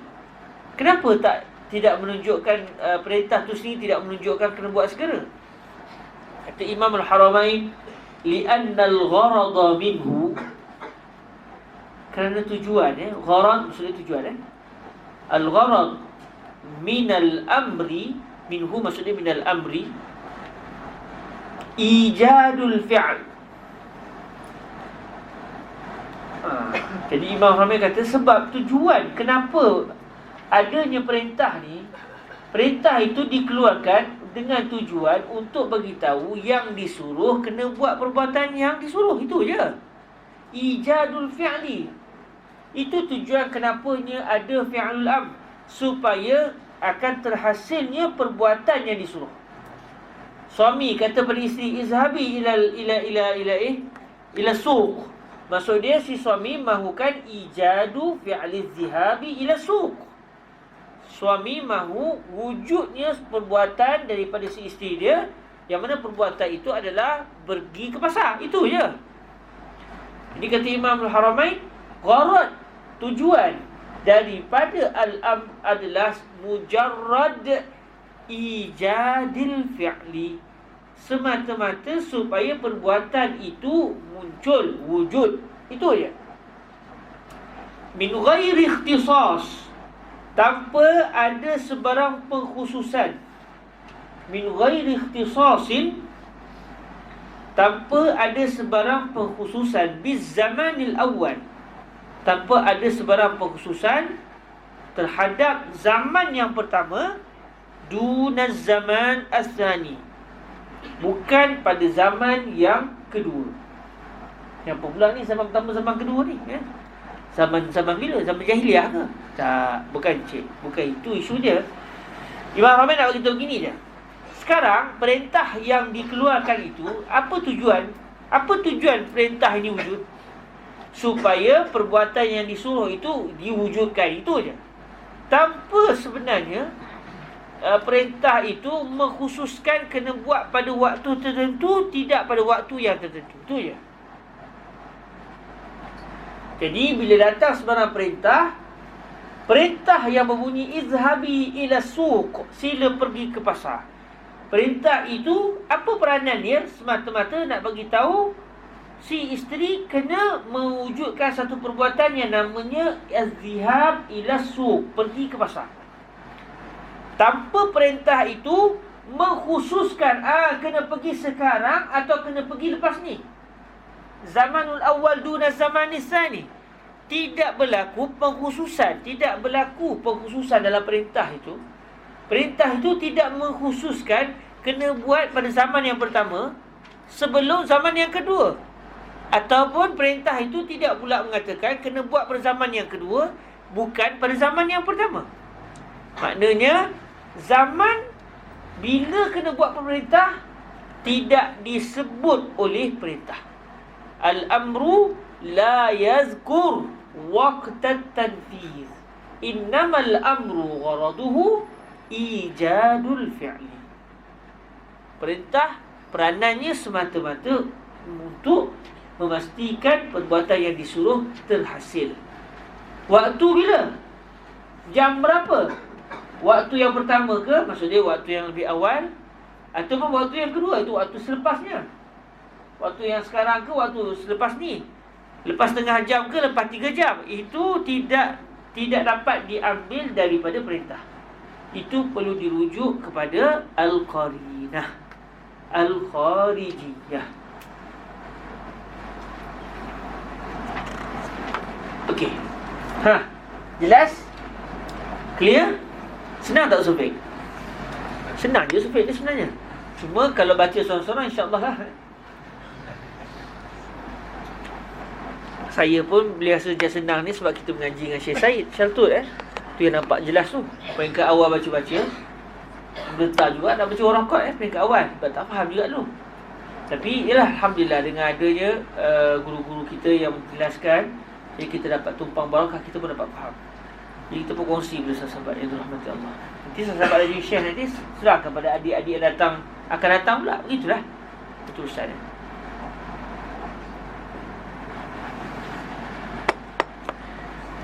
Kenapa tidak menunjukkan perintah tu sendiri tidak menunjukkan kena buat segera? Kata Imam Al-Haramain, li'anna al-gharada minhu, kerana tujuan, gharad maksudnya tujuan, al-gharad min al-amri, minhu maksudnya min al-amri, ijadul fi'l. Jadi Imam Al-Haramain kata sebab tujuan kenapa adanya perintah ni, perintah itu dikeluarkan dengan tujuan untuk beritahu yang disuruh kena buat perbuatan yang disuruh. Itu je. Ijadul fi'li. Itu tujuan kenapanya ada fi'lul am, supaya akan terhasilnya perbuatan yang disuruh. Suami kata pada isteri, izhabi ila suq. Maksud dia si suami mahukan ijadu fi'li zihabi ila suq. Suami mahu wujudnya perbuatan daripada si isteri dia, yang mana perbuatan itu adalah pergi ke pasar. Itu je. Jadi kata Imam Al-Haramain, gharad, tujuan daripada al-am adalah mujarrad ijadil fi'li, semata-mata supaya perbuatan itu muncul, wujud. Itu je. Min ghairi ikhtisas, tanpa ada sebarang pengkhususan. Min ghairi ikhtisasin, tanpa ada sebarang pengkhususan. Biz zamanil awal, tanpa ada sebarang pengkhususan terhadap zaman yang pertama. Dunaz zaman asani, bukan pada zaman yang kedua. Yang pula ni zaman pertama, zaman kedua ni, Zaman bila? Zaman jahiliah ke? Tak, bukan itu isu dia. Imam Rahman nak beritahu begini je. Sekarang perintah yang dikeluarkan itu, apa tujuan? Apa tujuan perintah ini wujud? Supaya perbuatan yang disuruh itu diwujudkan. Itu je. Tanpa sebenarnya perintah itu mengkhususkan kena buat pada waktu tertentu, tidak pada waktu yang tertentu. Itu je. Jadi bila datang sebarang perintah yang berbunyi izhabi ila suq, sila pergi ke pasar. Perintah itu apa peranan dia? Semata-mata nak bagi tahu si isteri kena mewujudkan satu perbuatan yang namanya azhab ila suq, pergi ke pasar. Tanpa perintah itu mengkhususkan kena pergi sekarang atau kena pergi lepas ni. Zamanul awal duna zamanis tsani. Tidak berlaku pengkhususan, dalam perintah itu. Perintah itu tidak mengkhususkan kena buat pada zaman yang pertama sebelum zaman yang kedua. Ataupun perintah itu tidak pula mengatakan kena buat pada zaman yang kedua, bukan pada zaman yang pertama. Maknanya zaman bila kena buat perintah tidak disebut oleh perintah. Al-amru la yazkur waqtat tanfiz. Innamal amru gharaduhu ijadul fi'li. Perintah peranannya semata-mata untuk memastikan perbuatan yang disuruh terhasil. Waktu bila? Jam berapa? waktu yang pertama ke, maksudnya waktu yang lebih awal, ataupun waktu yang kedua, itu waktu selepasnya. Waktu yang sekarang ke waktu selepas ni, lepas setengah jam ke lepas 3 jam, itu tidak dapat diambil daripada perintah. Itu perlu dirujuk kepada al-qarinah, al-kharijiyah. Okey. Jelas? Clear? Senang tak Sufik? Senang je Sufik ni sebenarnya. Cuma kalau baca seorang-seorang, insya-Allah lah. Saya pun biasa je senang ni sebab kita mengaji dengan Syekh Said Syaltut tu yang nampak jelas tu. Peringkat awal baca-baca bentar juga nak baca orang kot peringkat awal. Sebab tak faham juga dulu. Tapi yalah, alhamdulillah dengan adanya guru-guru kita yang menjelaskan, jadi kita dapat tumpang barakah, kita pun dapat faham. Jadi kita pun kongsi pada sahabat yang dirahmati Allah. Nanti sahabat lagi share nanti serahkan pada adik-adik yang akan datang pula. Begitulah. Itu Ustaz.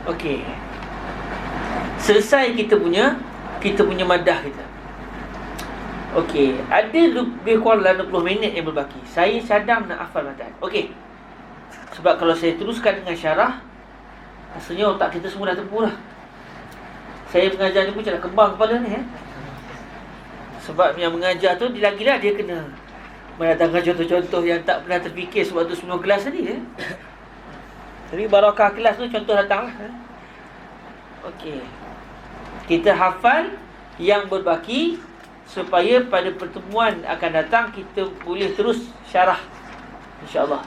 Okey. Selesai kita punya madah kita. Okey, ada lebih kurang 60 minit yang berbaki. Saya cadang nak hafal matan. Okey. Sebab kalau saya teruskan dengan syarah, rasanya otak kita semua dah tempur lah. Saya mengajar ni pun macam nak kembang kepala ni Sebab yang mengajar tu lagi-lagi dia kena mendatangkan contoh-contoh yang tak pernah terfikir sewaktu semua kelas tadi Jadi barakah kelas tu contoh datang lah Okey. Kita hafal yang berbaki supaya pada pertemuan akan datang kita boleh terus syarah, InsyaAllah.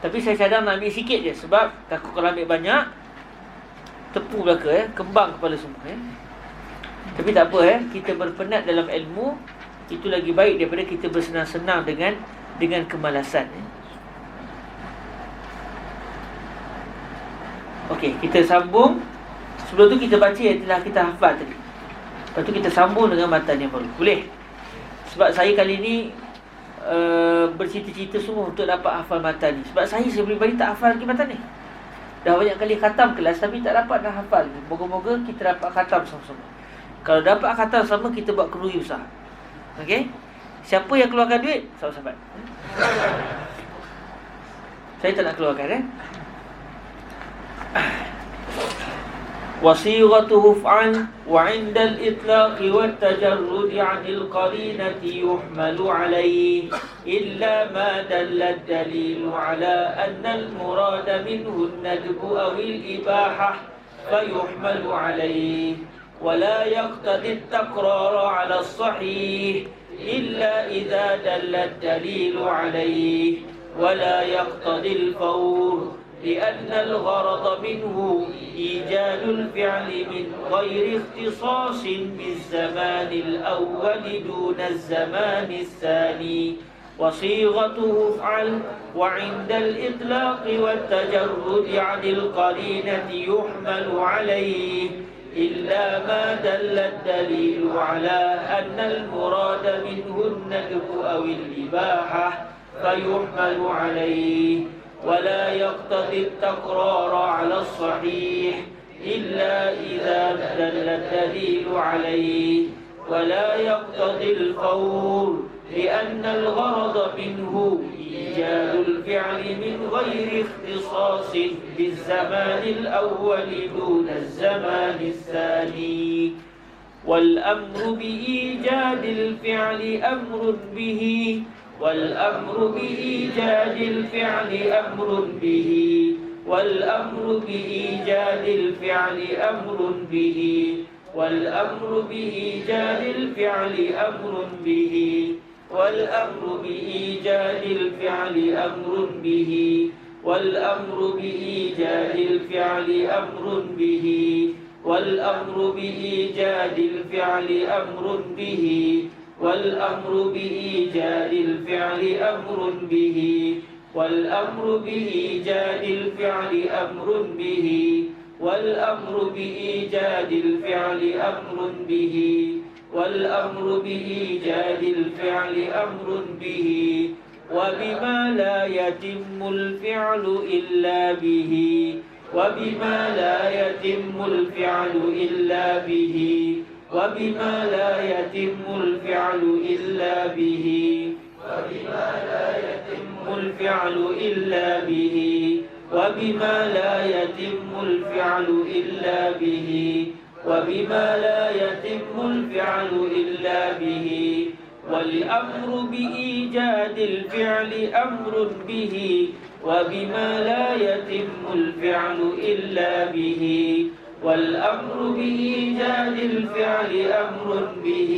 Tapi saya cadang nak ambil sikit je, sebab takut kalau ambil banyak tepu belaka kembang kepala semua Tapi tak apa kita berpenat dalam ilmu itu lagi baik daripada kita bersenang-senang dengan kemalasan Okey, kita sambung. Sebelum tu kita baca yang telah kita hafal tadi. Lepas tu kita sambung dengan matan yang baru. Boleh? Sebab saya kali ni bercita-cita semua untuk dapat hafal matan ni. Sebab saya pribadi tak hafal lagi matan ni. Dah banyak kali khatam kelas tapi tak dapat dah hafal. Moga-moga kita dapat khatam sama-sama. Kalau dapat khatam sama, kita buat kenduri besar. Okey? Siapa yang keluarkan duit? Sahabat-sahabat. Saya tak nak keluarkan وصيغته افعل وعند الإطلاق والتجرد عن القرينة يحمل عليه إلا ما دل الدليل على أن المراد منه الندب أو الإباحة فيحمل عليه ولا يقتضي التكرار على الصحيح إلا إذا دل الدليل عليه ولا يقتضي الفور لأن الغرض منه إيجاد الفعل من غير اختصاص بالزمان الأول دون الزمان الثاني وصيغته افعل وعند الإطلاق والتجرد عن القرينة يحمل عليه إلا ما دل الدليل على أن المراد منه الندب أو الإباحة فيحمل عليه ولا يقتضي التكرار على الصحيح إلا إذا دل الدليل عليه ولا يقتضي الفور لأن الغرض منه إيجاد الفعل من غير اختصاص بالزمان الأول دون الزمان الثاني والأمر بإيجاد الفعل أمر به والأمر بإيجاد الفعل أمر به والأمر بإيجاد الفعل أمر به والأمر بإيجاد الفعل أمر به والأمر بإيجاد الفعل أمر به والأمر بإيجاد الفعل أمر به والأمر بإيجاد الفعل أمر به والأمر بإيجاد الفعل أمر به والأمر بإيجاد الفعل أمر به والأمر بإيجاد الفعل أمر به والأمر بإيجاد الفعل أمر به وبما لا يتم الفعل إلا به وبما لا يتم الفعل إلا به وبما لا يتم الفعل إلا به وبما لا يتم الفعل إلا به وبما لا يتم الفعل إلا به وبما لا يتم الفعل إلا به والأمر بإيجاد الفعل أمر به وبما لا يتم الفعل إلا به والأمر بإيجاد الفعل أمر به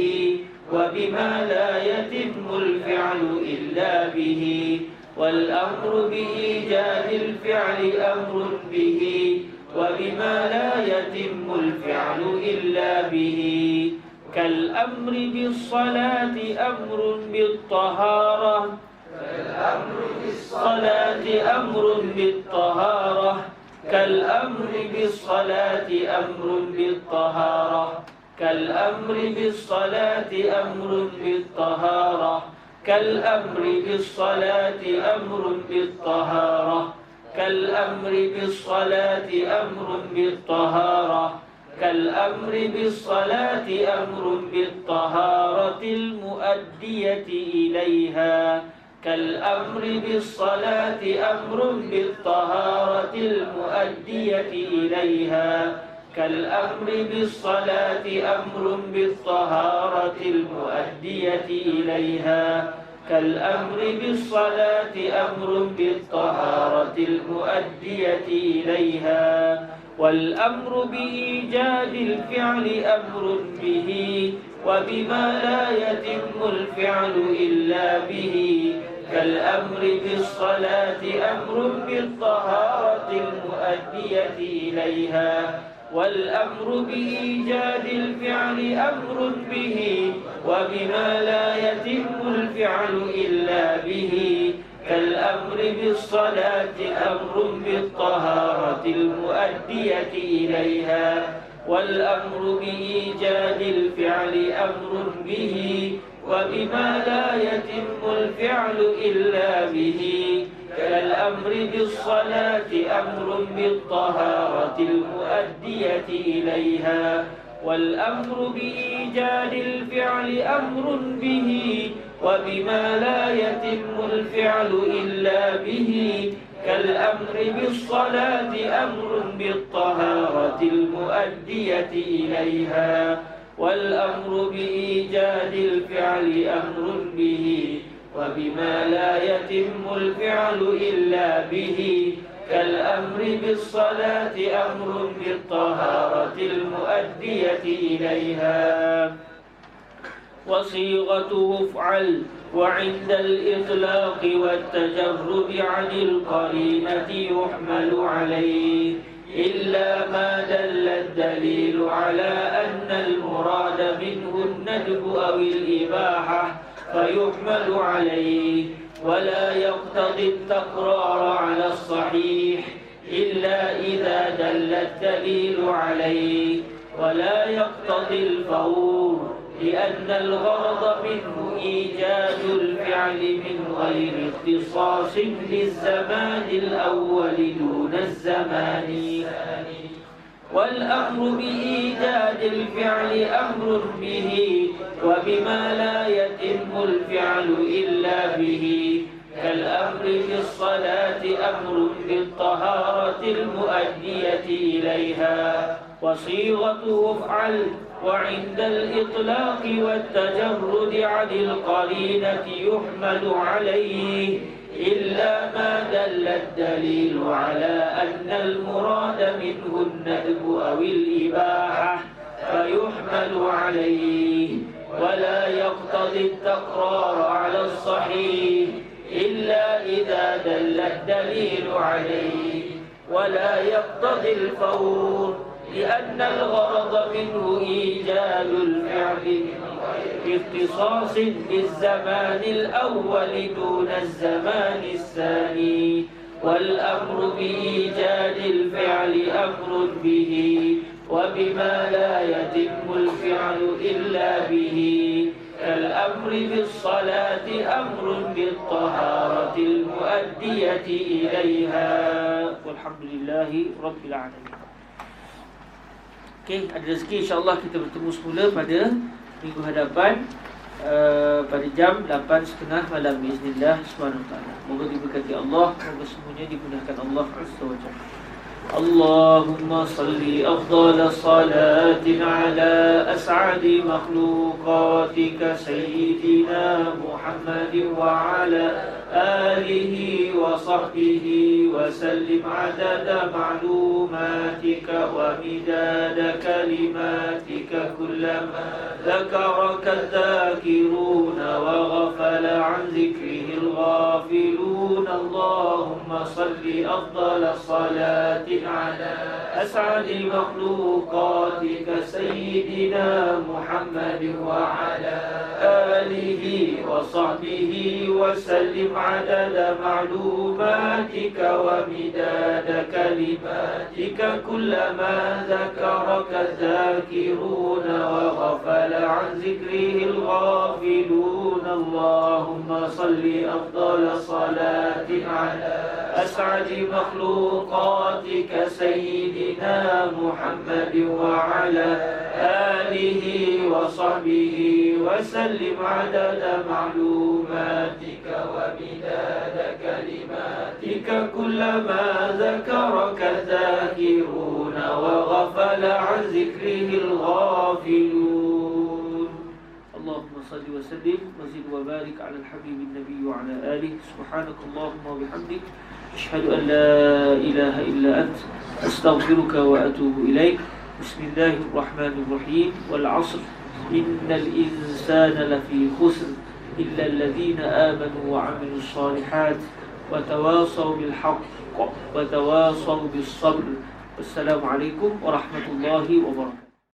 وبما لا يتم الفعل إلا به والأمر بإيجاد الفعل أمر به وبما لا يتم الفعل إلا به كالأمر بالصلاة أمر بالطهارة كالأمر بالصلاة أمر بالطهارة كالأمر بالصلاة أمر بالطهارة كالأمر بالصلاة أمر بالطهارة كالأمر بالصلاة أمر بالطهارة كالأمر بالصلاة أمر بالطهارة كالأمر بالصلاة أمر بالطهارة المؤدية إليها كالأمر بالصلاة أمر بالطهارة المؤدية إليها كالأمر بالصلاة أمر بالطهارة المؤدية إليها كالأمر بالصلاة أمر بالطهارة المؤدية إليها والأمر بإيجاد الفعل أمر به وبما لا يتم الفعل إلا به كالأمر بالصلاة أمر بالطهارة المؤدية إليها والأمر بإيجاد الفعل أمر به وبما لا يتم الفعل إلا به كالأمر بالصلاة أمر بالطهارة المؤدية إليها والأمر بإيجاد الفعل أمر به وبما لا يتم الفعل إلا به كالأمر بالصلاة أمر بالطهارة المؤدية إليها والأمر بإيجاد الفعل أمر به وبما لا يتم الفعل إلا به كالأمر بالصلاة أمر بالطهارة المؤدية إليها والأمر بإيجاد الفعل أمر به وبما لا يتم الفعل إلا به كالأمر بالصلاة أمر بالطهارة المؤدية إليها وصيغته افعل وعند الإطلاق والتجرد عن القرينة يحمل عليه إلا ما دل الدليل على أن المراد منه الندب أو الإباحة فيحمل عليه ولا يقتضي التكرار على الصحيح إلا إذا دل الدليل عليه ولا يقتضي الفور لأن الغرض منه إيجاد الفعل من غير اختصاص للزمان الأول دون الزمان الثاني والأمر بإيجاد الفعل أمر به وبما لا يتم الفعل إلا به كالأمر بالصلاة أمر بالطهارة المؤدية إليها وصيغته افعل وعند الإطلاق والتجرد عن القرينة يحمل عليه إلا ما دل الدليل على أن المراد منه الندب أو الإباحة فيحمل عليه ولا يقتضي التكرار على الصحيح إلا إذا دل الدليل عليه ولا يقتضي الفور لأن الغرض منه إيجاد الفعل باختصاص بالزمان الأول دون الزمان الثاني والأمر بإيجاد الفعل أمر به وبما لا يتم الفعل إلا به كالأمر بالصلاة أمر بالطهارة المؤدية إليها والحمد لله رب العالمين. Okey, ada rezeki insya-Allah kita bertemu semula pada minggu hadapan pada jam 8.30 malam biiznillah subhanahu wa taala. Moga diberkati Allah, moga semuanya dimudahkan Allah azza wa jalla. Allahumma salli afdal salatin ala as'adi makhluqatika sayyidina Muhammadin wa ala alihi wa sahbihi wa sallim adada ma'lumatika wa midada kalimatika kullama dhakaraka dhakiruna wa ghafala an dhikrihi al-ghafilun. Allahumma salli afdal salatin على أسعد مخلوقاتك سيدنا محمد وعلى آله وصحبه وسلم عدد معلوماتك ومداد كلماتك كلما ذكرك الذاكرون وغفل عن ذكره الغافلون. اللهم صل أفضل صلاة على أسعد مخلوقاتك سيدنا محمد وعلى آله وصحبه وسلم عدد معلوماتك ومداد كلماتك كلما ذكرك الذاكرون وغفل عن ذكره الغافلون. اللهم صل وسلم وزد وبارك على الحبيب النبي وعلى آله. سبحانك اللهم وبحمدك أشهد أن لا إله إلا أنت أستغفرك وأتوب إليك. بسم الله الرحمن الرحيم. والعصر إن الإنسان لفي خسر إلا الذين آمنوا وعملوا الصالحات وتواصوا بالحق وتواصوا بالصبر. والسلام عليكم ورحمة الله وبركاته.